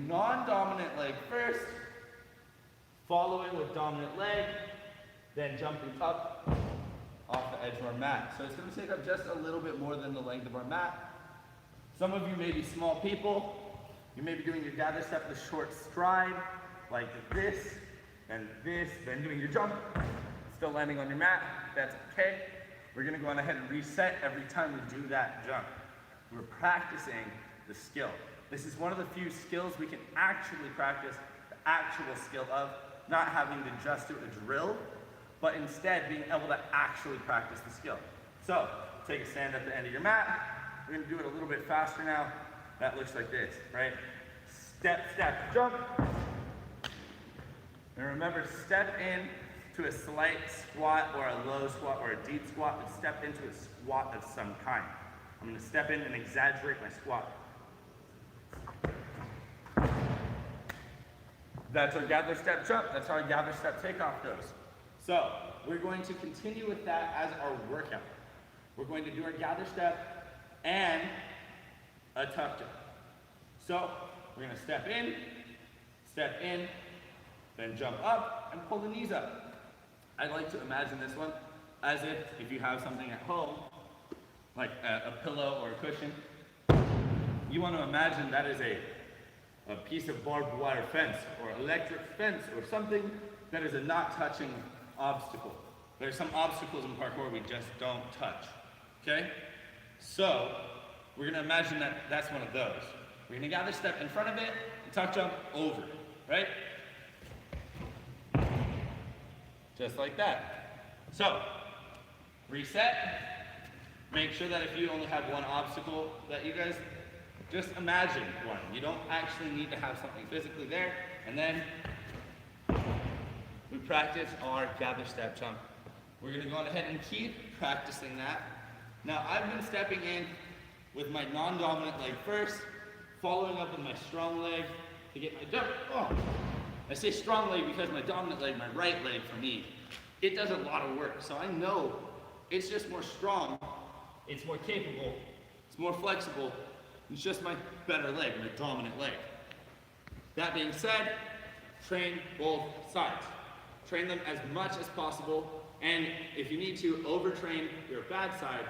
non-dominant leg first, following with dominant leg, then jumping up off the edge of our mat. So it's going to take up just a little bit more than the length of our mat. Some of you may be small people. You may be doing your gather step with a short stride, like this, then doing your jump. Still landing on your mat, that's okay. We're going to go on ahead and reset every time we do that jump. We're practicing the skill. This is one of the few skills we can actually practice the actual skill of, not having to just do a drill, but instead being able to actually practice the skill. So, take a stand at the end of your mat. We're going to do it a little bit faster now. That looks like this, right? Step, step, jump. And remember, step in to a slight squat or a low squat or a deep squat, but step into a squat of some kind. I'm going to step in and exaggerate my squat. That's our gather step jump. That's how our gather step takeoff goes. So we're going to continue with that as our workout. We're going to do our gather step and a tuck jump. So we're going to step in, then jump up and pull the knees up. I like to imagine this one as if you have something at home, like a pillow or a cushion, you want to imagine that is a piece of barbed wire fence or electric fence or something that is a not touching obstacle. There's some obstacles in parkour we just don't touch, okay? So, we're gonna imagine that that's one of those. We're gonna gather step in front of it and tuck jump over, right? Just like that. So, reset. Make sure that if you only have one obstacle that you guys just imagine one. You don't actually need to have something physically there. And then we practice our gather step jump. We're gonna go on ahead and keep practicing that. Now I've been stepping in with my non-dominant leg first, following up with my strong leg to get my jump. Oh. I say strong leg because my dominant leg, my right leg for me, it does a lot of work. So I know it's just more strong, it's more capable, it's more flexible. It's just my better leg, my dominant leg. That being said, train both sides. Train them as much as possible, and if you need to overtrain your bad side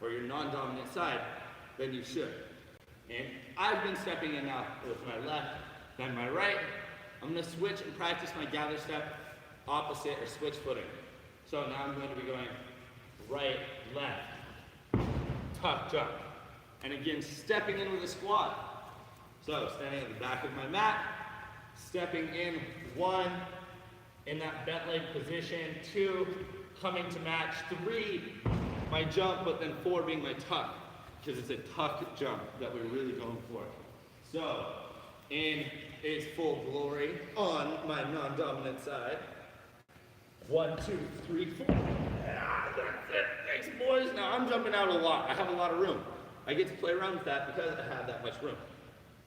or your non-dominant side, then you should. And I've been stepping in now with my left, then my right. I'm gonna switch and practice my gather step opposite or switch footing. So now I'm going to be going right, left, tuck, jump. And again, stepping in with a squat. So, standing at the back of my mat, stepping in, 1, in that bent leg position, 2, coming to match, 3, my jump, but then 4 being my tuck, because it's a tuck jump that we're really going for. So, in its full glory, on my non-dominant side, 1, 2, 3, 4. Ah, that's it. Thanks, boys. Now I'm jumping out a lot. I have a lot of room. I get to play around with that because I have that much room.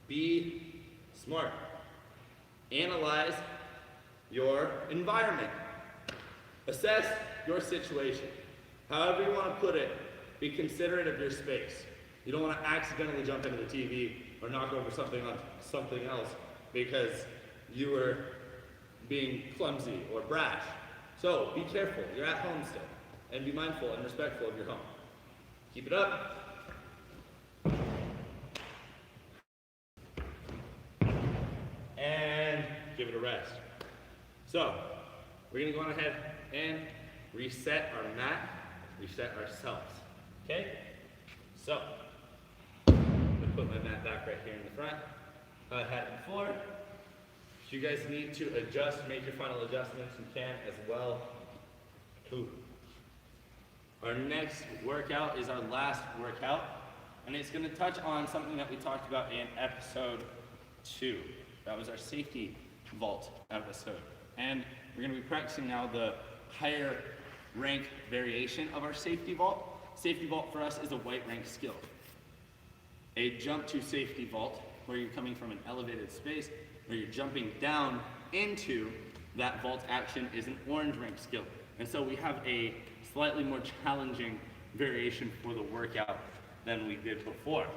Be smart. Analyze your environment. Assess your situation. However you want to put it, be considerate of your space. You don't want to accidentally jump into the TV or knock over something on something else because you were being clumsy or brash. So be careful. You're at home still. And be mindful and respectful of your home. Keep it up. And give it a rest. So, we're going to go on ahead and reset our mat, reset ourselves. Okay? So, I'm going to put my mat back right here in the front. I had it before. If you guys need to adjust, make your final adjustments, you can as well. Ooh. Our next workout is our last workout, and it's going to touch on something that we talked about in episode 2. That was our safety vault episode. And we're gonna be practicing now the higher rank variation of our safety vault. Safety vault for us is a white rank skill. A jump to safety vault, where you're coming from an elevated space, where you're jumping down into that vault action, is an orange rank skill. And so we have a slightly more challenging variation for the workout than we did before.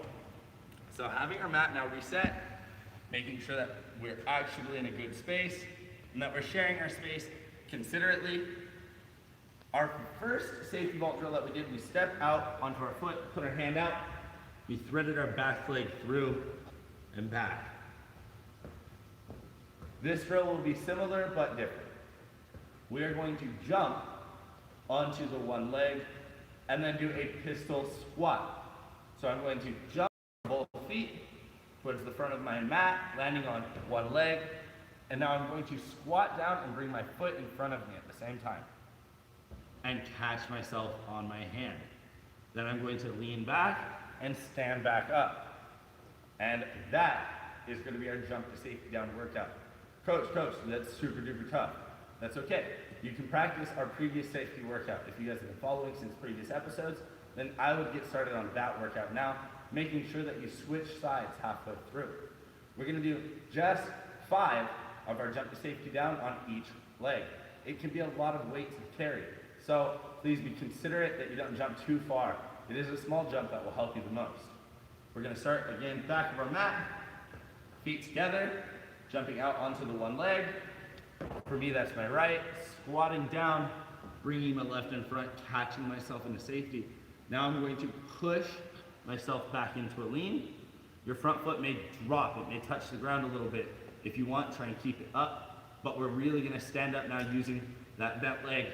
So having our mat now reset, making sure that we're actually in a good space and that we're sharing our space considerately. Our first safety vault drill that we did, we stepped out onto our foot, put our hand out, we threaded our back leg through and back. This drill will be similar but different. We are going to jump onto the one leg and then do a pistol squat. So I'm going to jump both feet towards the front of my mat, landing on one leg, and now I'm going to squat down and bring my foot in front of me at the same time and catch myself on my hand. Then I'm going to lean back and stand back up. And that is going to be our jump to safety down workout. Coach, that's super duper tough. That's okay. You can practice our previous safety workout. If you guys have been following since previous episodes, then I would get started on that workout now, making sure that you switch sides halfway through. We're going to do just 5 of our jump to safety down on each leg. It can be a lot of weight to carry, so please be considerate that you don't jump too far. It is a small jump that will help you the most. We're going to start again, back of our mat, feet together, jumping out onto the one leg. For me, that's my right, squatting down, bringing my left in front, catching myself into safety. Now I'm going to push myself back into a lean. Your front foot may drop, it may touch the ground a little bit. If you want, try and keep it up, but we're really gonna stand up now using that bent leg,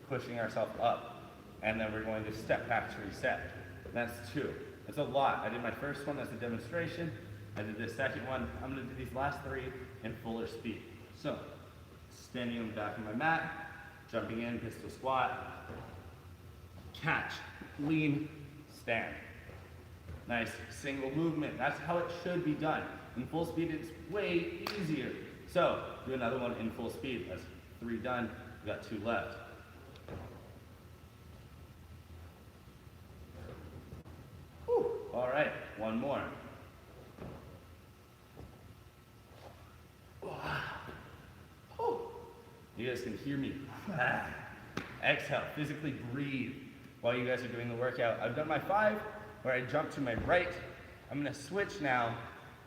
pushing ourselves up. And then we're going to step back to reset. That's 2. That's a lot. I did my first one as a demonstration. I did this second one. I'm gonna do these last 3 in fuller speed. So, standing on the back of my mat, jumping in, pistol squat, catch, lean, stand. Nice single movement. That's how it should be done. In full speed, it's way easier. So, do another one in full speed. That's 3 done. We've got 2 left. Whew. All right, 1 more. You guys can hear me. Exhale, physically breathe while you guys are doing the workout. I've done my 5 where I jump to my right. I'm gonna switch now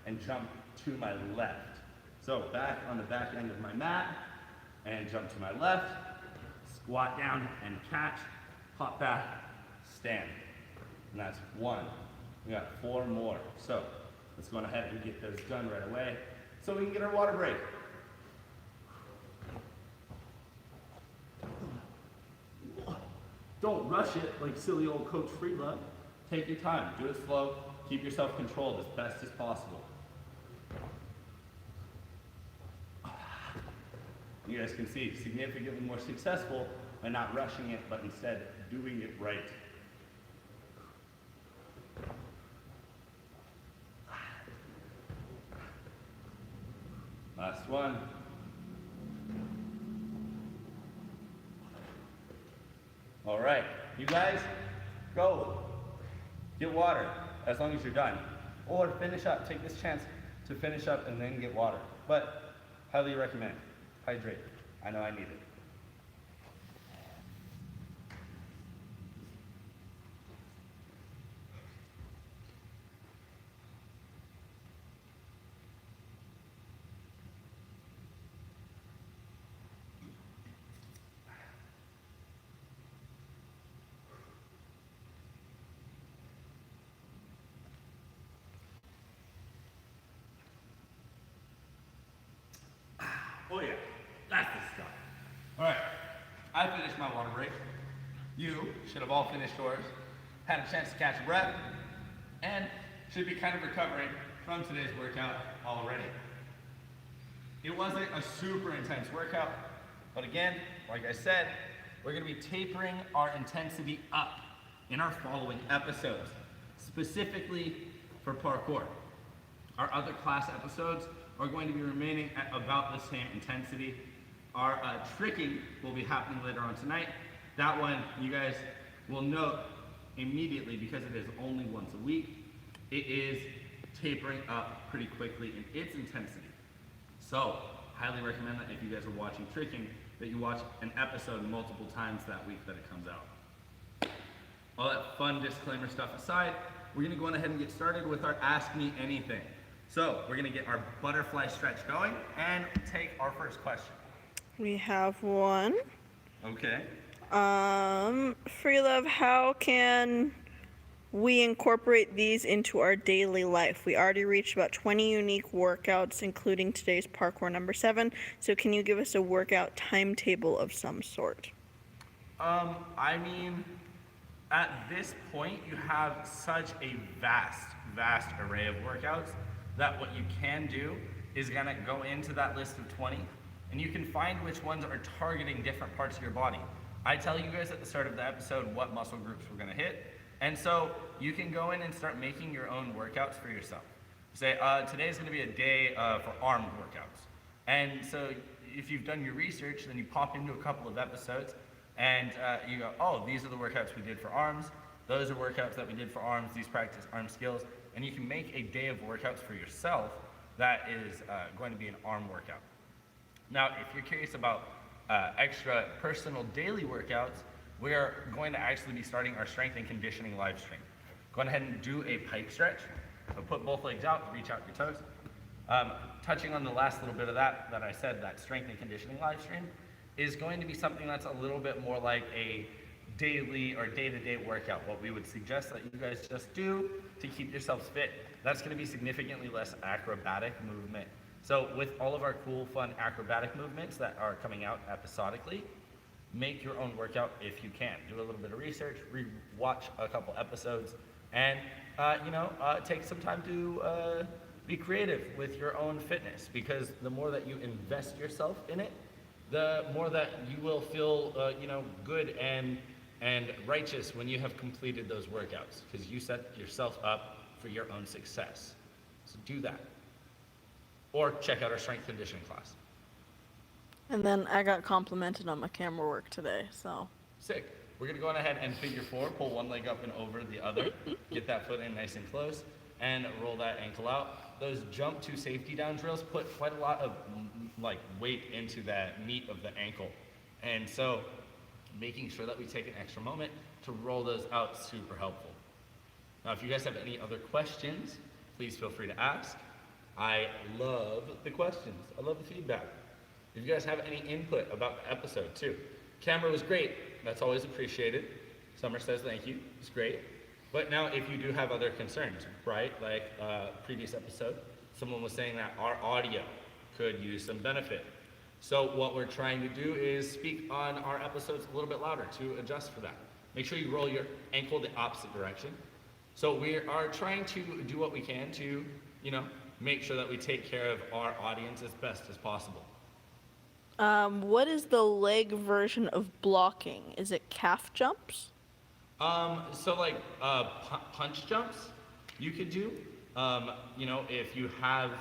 and jump to my left. So back on the back end of my mat and jump to my left, squat down and catch, hop back, stand. And that's 1. We got 4 more. So let's go ahead and get those done right away so we can get our water break. Don't rush it like silly old Coach FreeLove. Take your time, do it slow, keep yourself controlled as best as possible. You guys can see significantly more successful by not rushing it, but instead doing it right. Last one. All right, you guys, go. Get water as long as you're done. Or finish up, take this chance to finish up and then get water. But highly recommend, hydrate. I know I need it. Oh yeah, that's the stuff. All right, I finished my water break. You should have all finished yours, had a chance to catch a breath, and should be kind of recovering from today's workout already. It wasn't a super intense workout, but again, like I said, we're gonna be tapering our intensity up in our following episodes, specifically for parkour. Our other class episodes are going to be remaining at about the same intensity. Our tricking will be happening later on tonight. That one, you guys will note immediately, because it is only once a week, it is tapering up pretty quickly in its intensity. So, highly recommend that if you guys are watching tricking, that you watch an episode multiple times that week that it comes out. All that fun disclaimer stuff aside, we're gonna go on ahead and get started with our Ask Me Anything. So, we're gonna get our butterfly stretch going and take our first question. We have one. Okay. FreeLove, how can we incorporate these into our daily life? We already reached about 20 unique workouts, including today's parkour number 7. So can you give us a workout timetable of some sort? I mean, at this point, you have such a vast array of workouts that what you can do is gonna go into that list of 20, and you can find which ones are targeting different parts of your body. I tell you guys at the start of the episode what muscle groups we're gonna hit, and so you can go in and start making your own workouts for yourself. Say, today's gonna be a day for arm workouts. And so if you've done your research, then you pop into a couple of episodes, and you go, oh, these are the workouts we did for arms, those are workouts that we did for arms, these practice arm skills, and you can make a day of workouts for yourself that is going to be an arm workout. Now, if you're curious about extra personal daily workouts, we are going to actually be starting our strength and conditioning live stream. Go ahead and do a pipe stretch. So put both legs out, reach out your toes. Touching on the last little bit of that I said, that strength and conditioning live stream is going to be something that's a little bit more like a daily or day-to-day workout. What we would suggest that you guys just do to keep yourselves fit. That's going to be significantly less acrobatic movement. So with all of our cool, fun acrobatic movements that are coming out episodically, make your own workout if you can. Do a little bit of research, watch a couple episodes, and take some time to be creative with your own fitness, because the more that you invest yourself in it, the more that you will feel good and righteous when you have completed those workouts, because you set yourself up for your own success. So do that. Or check out our strength conditioning class. And then I got complimented on my camera work today, so. Sick. We're gonna go on ahead and figure 4, pull one leg up and over the other, get that foot in nice and close, and roll that ankle out. Those jump to safety down drills put quite a lot of weight into that meat of the ankle. And so making sure that we take an extra moment to roll those out, super helpful. Now, if you guys have any other questions, please feel free to ask. I love the questions. I love the feedback. If you guys have any input about the episode too. Camera was great. That's always appreciated. Summer says thank you. It's great. But now if you do have other concerns, right? Like previous episode, someone was saying that our audio could use some benefit. So what we're trying to do is speak on our episodes a little bit louder to adjust for that. Make sure you roll your ankle the opposite direction. So we are trying to do what we can to, make sure that we take care of our audience as best as possible. What is the leg version of blocking? Is it calf jumps? Punch jumps you could do. If you have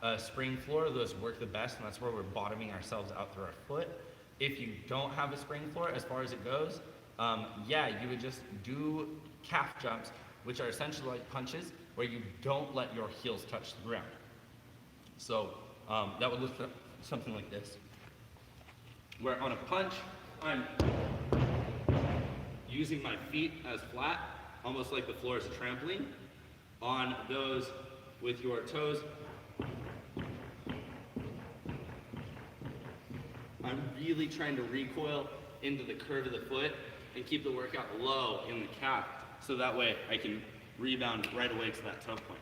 a spring floor, those work the best, and that's where we're bottoming ourselves out through our foot. If you don't have a spring floor, as far as it goes, you would just do calf jumps, which are essentially like punches, where you don't let your heels touch the ground. So that would look something like this, where on a punch, I'm using my feet as flat, almost like the floor is a trampoline. On those with your toes, I'm really trying to recoil into the curve of the foot and keep the workout low in the calf, so that way I can rebound right away to that toe point.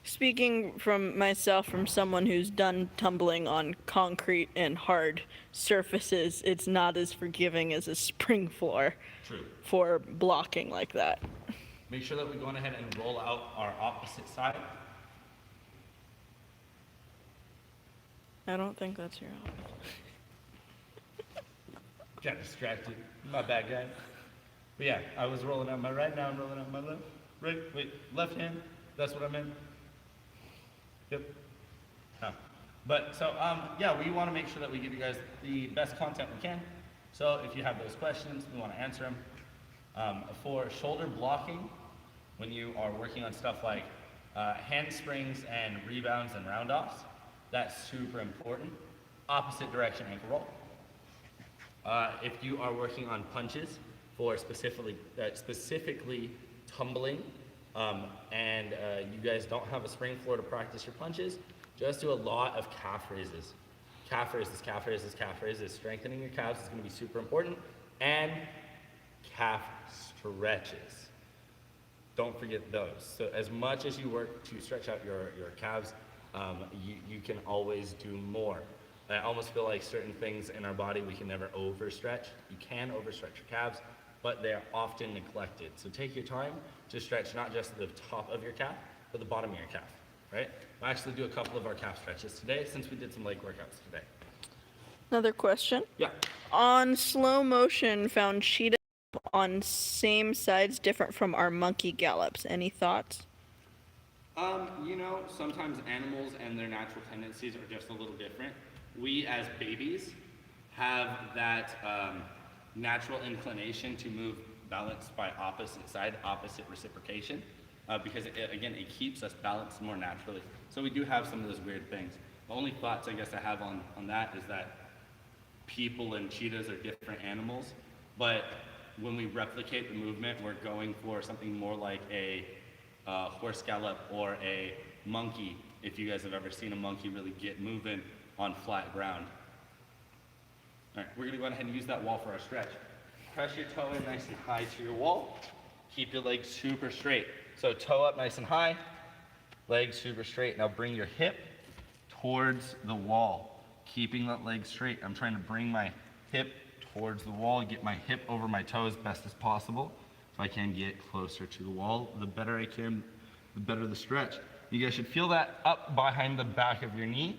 Speaking from myself, from someone who's done tumbling on concrete and hard surfaces, it's not as forgiving as a spring floor. True. For blocking like that. Make sure that we go on ahead and roll out our opposite side. I don't think that's your opposite. Got distracted. My bad, guys. But yeah, I was rolling out my right, now I'm rolling out my left. Right, wait, left hand. That's what I meant. Yep. Now, But so, yeah, we want to make sure that we give you guys the best content we can. So if you have those questions, we want to answer them. For shoulder blocking, when you are working on stuff like handsprings and rebounds and round-offs, that's super important. Opposite direction ankle roll. If you are working on punches for specifically tumbling, and you guys don't have a spring floor to practice your punches, just do a lot of calf raises. Calf raises, calf raises, calf raises. Strengthening your calves is going to be super important. And calf stretches. Don't forget those. So as much as you work to stretch out your calves, you can always do more. I almost feel like certain things in our body we can never overstretch. You can overstretch your calves, but they're often neglected. So take your time to stretch not just the top of your calf, but the bottom of your calf, right? We'll actually do a couple of our calf stretches today since we did some leg workouts today. Another question. Yeah. On slow motion, found cheetah on same sides different from our monkey gallops. Any thoughts? You know, sometimes animals and their natural tendencies are just a little different. We as babies have that natural inclination to move balanced by opposite side, opposite reciprocation, because it keeps us balanced more naturally. So we do have some of those weird things. The only thoughts I guess I have on that is that people and cheetahs are different animals, but when we replicate the movement, we're going for something more like a horse gallop or a monkey, if you guys have ever seen a monkey really get moving on flat ground. All right, we're gonna go ahead and use that wall for our stretch. Press your toe in nice and high to your wall. Keep your legs super straight. So toe up nice and high, legs super straight. Now bring your hip towards the wall, keeping that leg straight. I'm trying to bring my hip towards the wall, get my hip over my toe as best as possible. If I can get closer to the wall, the better I can, the better the stretch. You guys should feel that up behind the back of your knee,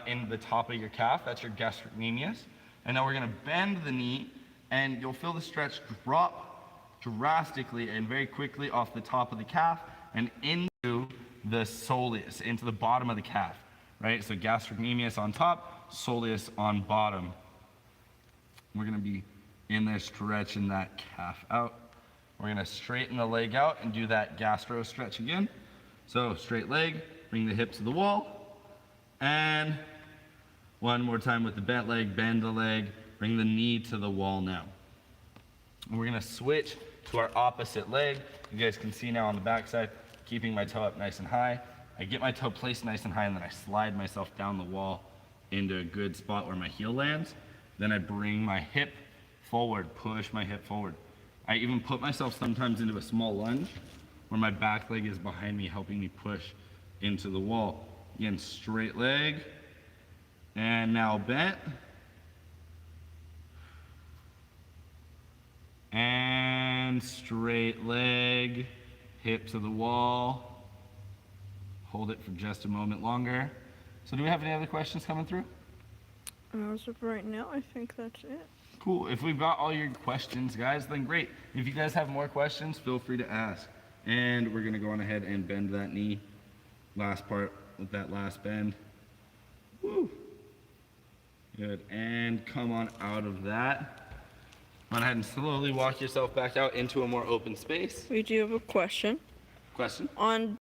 in the top of your calf. That's your gastrocnemius. And now we're gonna bend the knee, and you'll feel the stretch drop drastically and very quickly off the top of the calf and into the soleus, into the bottom of the calf, right? So gastrocnemius on top, soleus on bottom. We're gonna be in there stretching that calf out. We're gonna straighten the leg out and do that gastro stretch again. So straight leg, bring the hip to the wall, and one more time with the bent leg, bend the leg, bring the knee to the wall now. And we're gonna switch to our opposite leg. You guys can see now on the back side, keeping my toe up nice and high. I get my toe placed nice and high, and then I slide myself down the wall into a good spot where my heel lands. Then I bring my hip forward, push my hip forward. I even put myself sometimes into a small lunge where my back leg is behind me, helping me push into the wall. Again, straight leg, and now bent. And straight leg, hip to the wall. Hold it for just a moment longer. So do we have any other questions coming through? As of right now, I think that's it. Cool. If we've got all your questions, guys, then great. If you guys have more questions, feel free to ask. And we're gonna go on ahead and bend that knee. Last part with that last bend. Woo. Good. And come on out of that. Go ahead and slowly walk yourself back out into a more open space. We do have a question. Question? On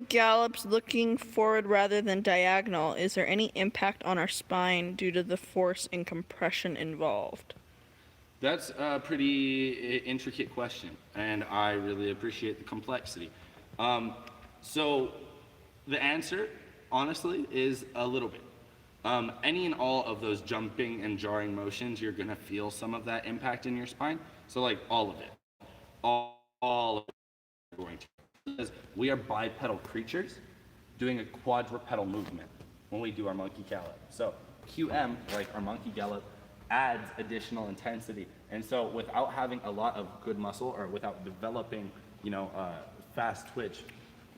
gallops looking forward rather than diagonal, is there any impact on our spine due to the force and compression involved? That's a pretty intricate question, and I really appreciate the complexity. So the answer, honestly, is a little bit. Any and all of those jumping and jarring motions, you're gonna feel some of that impact in your spine. So like all of it, all of it are going to. Because we are bipedal creatures doing a quadrupedal movement when we do our monkey gallop. So QM, like our monkey gallop, adds additional intensity. And so without having a lot of good muscle, or without developing, fast twitch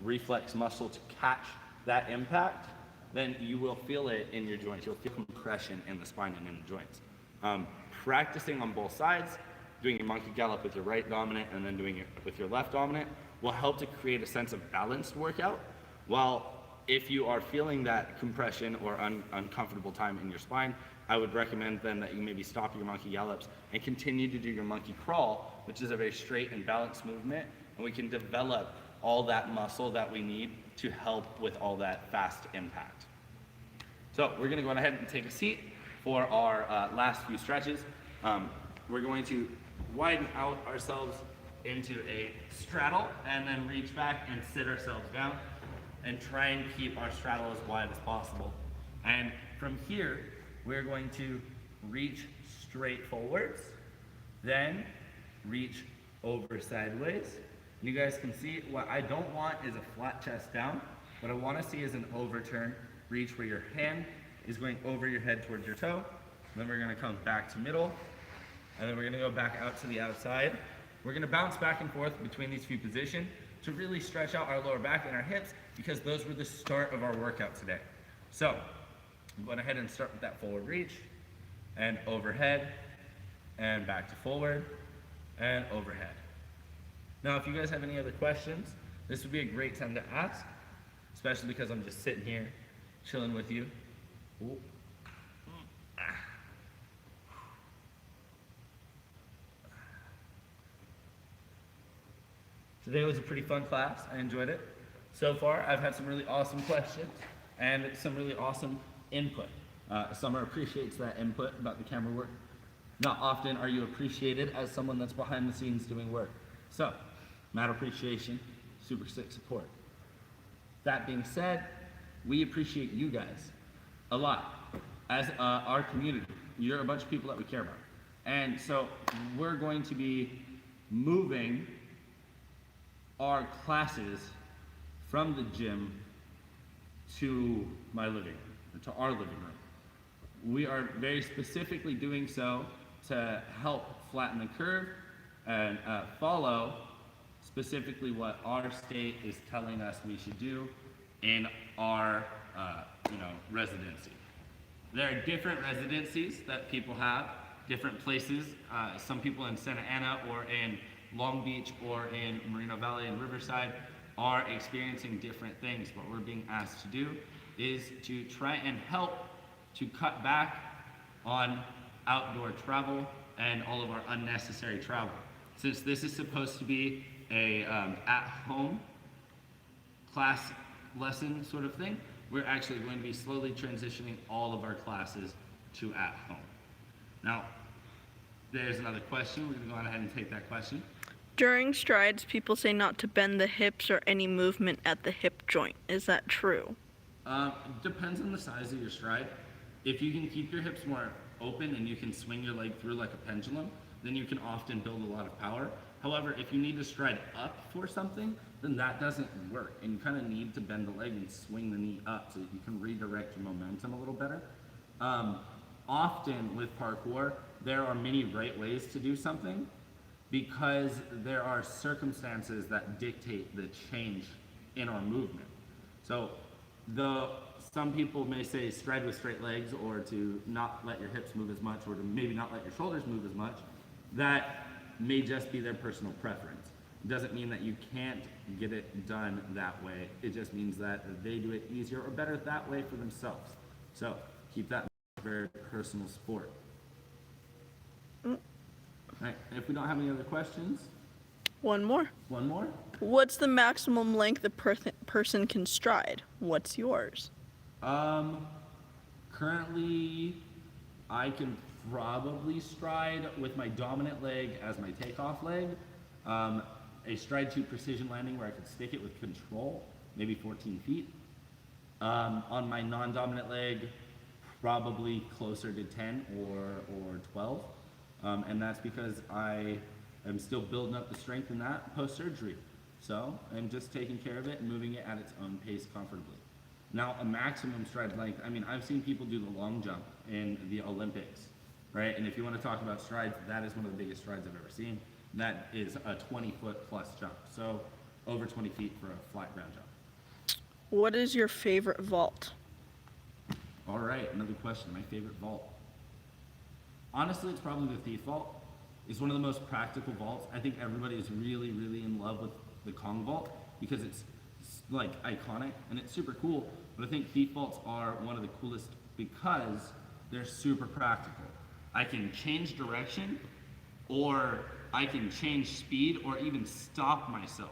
reflex muscle to catch that impact, then you will feel it in your joints. You'll feel compression in the spine and in the joints. Practicing on both sides, doing your monkey gallop with your right dominant and then doing it with your left dominant, will help to create a sense of balanced workout, while if you are feeling that compression or uncomfortable time in your spine, I would recommend then that you maybe stop your monkey gallops and continue to do your monkey crawl, which is a very straight and balanced movement, and we can develop all that muscle that we need to help with all that fast impact. So we're gonna go ahead and take a seat for our last few stretches. We're going to widen out ourselves into a straddle and then reach back and sit ourselves down and try and keep our straddle as wide as possible. And from here, we're going to reach straight forwards, then reach over sideways. And you guys can see what I don't want is a flat chest down. What I want to see is an overturn. Reach where your hand is going over your head towards your toe. Then we're going to come back to middle. And then we're going to go back out to the outside. We're going to bounce back and forth between these few positions to really stretch out our lower back and our hips, because those were the start of our workout today. So I'm going ahead and start with that forward reach and overhead and back to forward and overhead. Now, if you guys have any other questions, this would be a great time to ask, especially because I'm just sitting here chilling with you. Ooh. Today was a pretty fun class. I enjoyed it. So far, I've had some really awesome questions and some really awesome input. Summer appreciates that input about the camera work. Not often are you appreciated as someone that's behind the scenes doing work. So, mad appreciation, super sick support. That being said, we appreciate you guys a lot as our community. You're a bunch of people that we care about. And so we're going to be moving our classes from the gym to my living room, to our living room. We are very specifically doing so to help flatten the curve and follow specifically what our state is telling us we should do in our residency. There are different residencies that people have, different places. Some people in Santa Ana or in Long Beach or in Moreno Valley and Riverside are experiencing different things. What we're being asked to do is to try and help to cut back on outdoor travel and all of our unnecessary travel. Since this is supposed to be a at-home class lesson sort of thing, we're actually going to be slowly transitioning all of our classes to at home. Now, there's another question. We're going to go ahead and take that question. During strides, people say not to bend the hips or any movement at the hip joint. Is that true? Depends on the size of your stride. If you can keep your hips more open and you can swing your leg through like a pendulum, then you can often build a lot of power. However, if you need to stride up for something, then that doesn't work. And you kind of need to bend the leg and swing the knee up so that you can redirect your momentum a little better. Often with parkour, there are many right ways to do something because there are circumstances that dictate the change in our movement. So some people may say stride with straight legs, or to not let your hips move as much, or to maybe not let your shoulders move as much. That may just be their personal preference. It doesn't mean that you can't get it done that way. It just means that they do it easier or better that way for themselves. So keep that very personal sport. All right, if we don't have any other questions. One more. One more? What's the maximum length a person can stride? What's yours? Currently, I can probably stride with my dominant leg as my takeoff leg. A stride to precision landing where I could stick it with control, maybe 14 feet. On my non-dominant leg, probably closer to 10 or 12. And that's because I am still building up the strength in that post-surgery. So I'm just taking care of it and moving it at its own pace comfortably. Now, a maximum stride length, I mean, I've seen people do the long jump in the Olympics, right? And if you want to talk about strides, that is one of the biggest strides I've ever seen. That is a 20-foot plus jump. So over 20 feet for a flat ground jump. What is your favorite vault? All right, another question, my favorite vault. Honestly, it's probably the Thief Vault. It's one of the most practical vaults. I think everybody is really, really in love with the Kong Vault because it's like iconic and it's super cool, but I think defaults are one of the coolest because they're super practical. I can change direction, or I can change speed, or even stop myself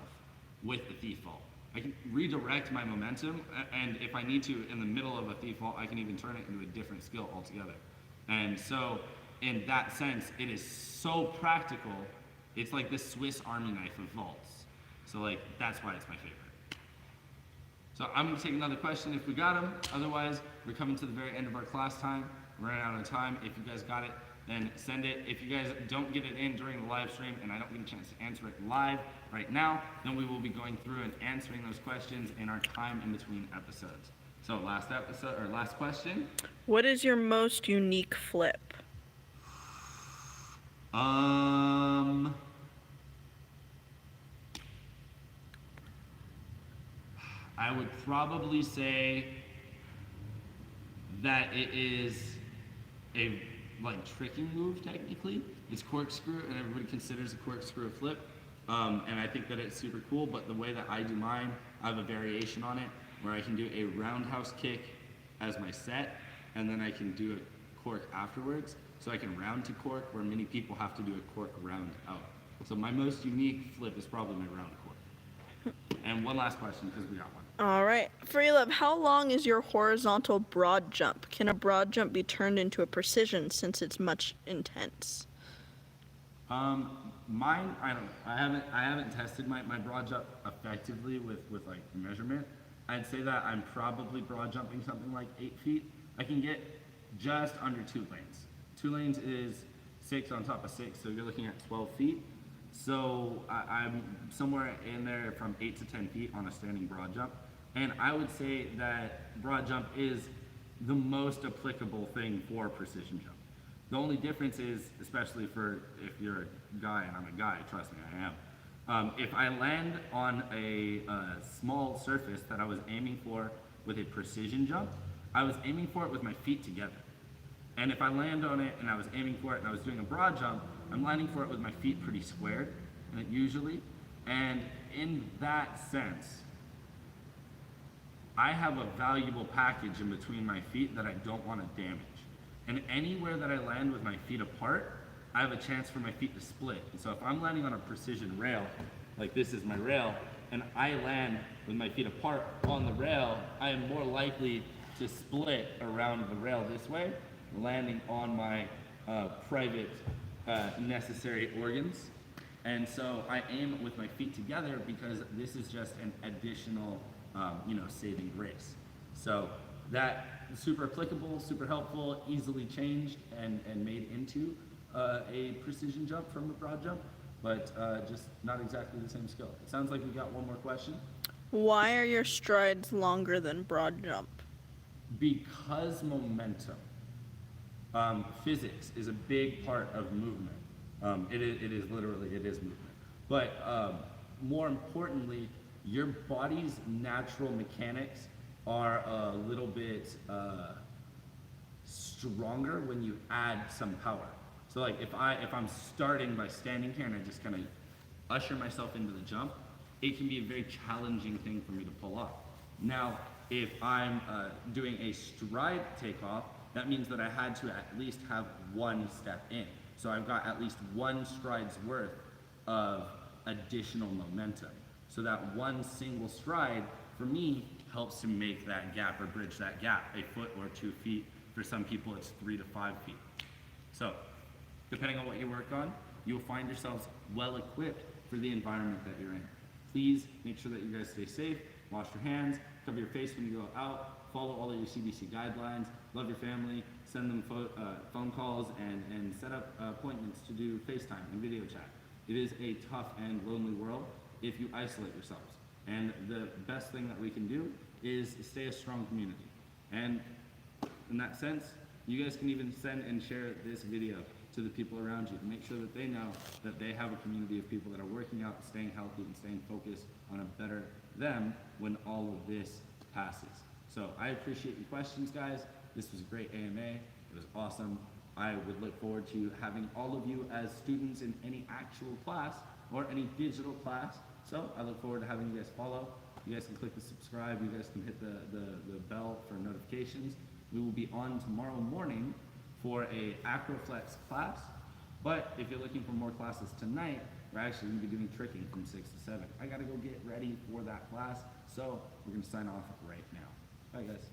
with the default. I can redirect my momentum, and if I need to in the middle of a default, I can even turn it into a different skill altogether. And so in that sense, it is so practical. It's like the Swiss Army knife of vaults. So like, that's why it's my favorite. So I'm gonna take another question if we got them. Otherwise, we're coming to the very end of our class time. We're running out of time. If you guys got it, then send it. If you guys don't get it in during the live stream and I don't get a chance to answer it live right now, then we will be going through and answering those questions in our time in between episodes. So last question. What is your most unique flip? I would probably say that it is a like tricking move technically. It's corkscrew, and everybody considers a corkscrew a flip. And I think that it's super cool, but the way that I do mine, I have a variation on it where I can do a roundhouse kick as my set, and then I can do a cork afterwards. So I can round to cork, where many people have to do a cork round out. So my most unique flip is probably my round cork. And one last question, because we got one. All right. FreeLove, how long is your horizontal broad jump? Can a broad jump be turned into a precision since it's much intense? Mine, I don't know. I haven't tested my broad jump effectively with like measurement. I'd say that I'm probably broad jumping something like 8 feet. I can get just under 2 lanes. 2 lanes is 6 on top of 6, so you're looking at 12 feet. So I'm somewhere in there from 8 to 10 feet on a standing broad jump. And I would say that broad jump is the most applicable thing for precision jump. The only difference is, especially for if you're a guy, and I'm a guy, trust me, I am. If I land on a small surface that I was aiming for with a precision jump, I was aiming for it with my feet together. And if I land on it and I was aiming for it and I was doing a broad jump, I'm landing for it with my feet pretty squared, usually. And in that sense, I have a valuable package in between my feet that I don't want to damage. And anywhere that I land with my feet apart, I have a chance for my feet to split. And so if I'm landing on a precision rail, like this is my rail, and I land with my feet apart on the rail, I am more likely to split around the rail this way, landing on my private necessary organs. And so I aim with my feet together because this is just an additional saving grace. So that super applicable, super helpful, easily changed and made into a precision jump from a broad jump, but just not exactly the same skill. It sounds like we got one more question. Why are your strides longer than broad jump? Because momentum. Physics is a big part of movement. It is movement. But more importantly, your body's natural mechanics are a little bit stronger when you add some power. So like if I'm starting by standing here and I just kind of usher myself into the jump, it can be a very challenging thing for me to pull off. Now, if I'm doing a stride takeoff, that means that I had to at least have one step in. So I've got at least one stride's worth of additional momentum. So that one single stride, for me, helps to make that gap or bridge that gap, a foot or 2 feet. For some people, it's 3 to 5 feet. So, depending on what you work on, you'll find yourselves well equipped for the environment that you're in. Please make sure that you guys stay safe, wash your hands, cover your face when you go out, follow all of your CDC guidelines, love your family, send them phone calls, and set up appointments to do FaceTime and video chat. It is a tough and lonely world if you isolate yourselves. And the best thing that we can do is stay a strong community. And in that sense, you guys can even send and share this video to the people around you to make sure that they know that they have a community of people that are working out, staying healthy, and staying focused on a better them when all of this passes. So I appreciate your questions, guys. This was a great AMA. It was awesome. I would look forward to having all of you as students in any actual class or any digital class. So I look forward to having you guys follow You guys can click the subscribe. You guys can hit the bell for notifications. We will be on tomorrow morning for a Acroflex class. But if you're looking for more classes tonight, we're actually going to be doing tricking from 6 to 7. I got to go get ready for that class. So we're going to sign off right now. Bye, guys.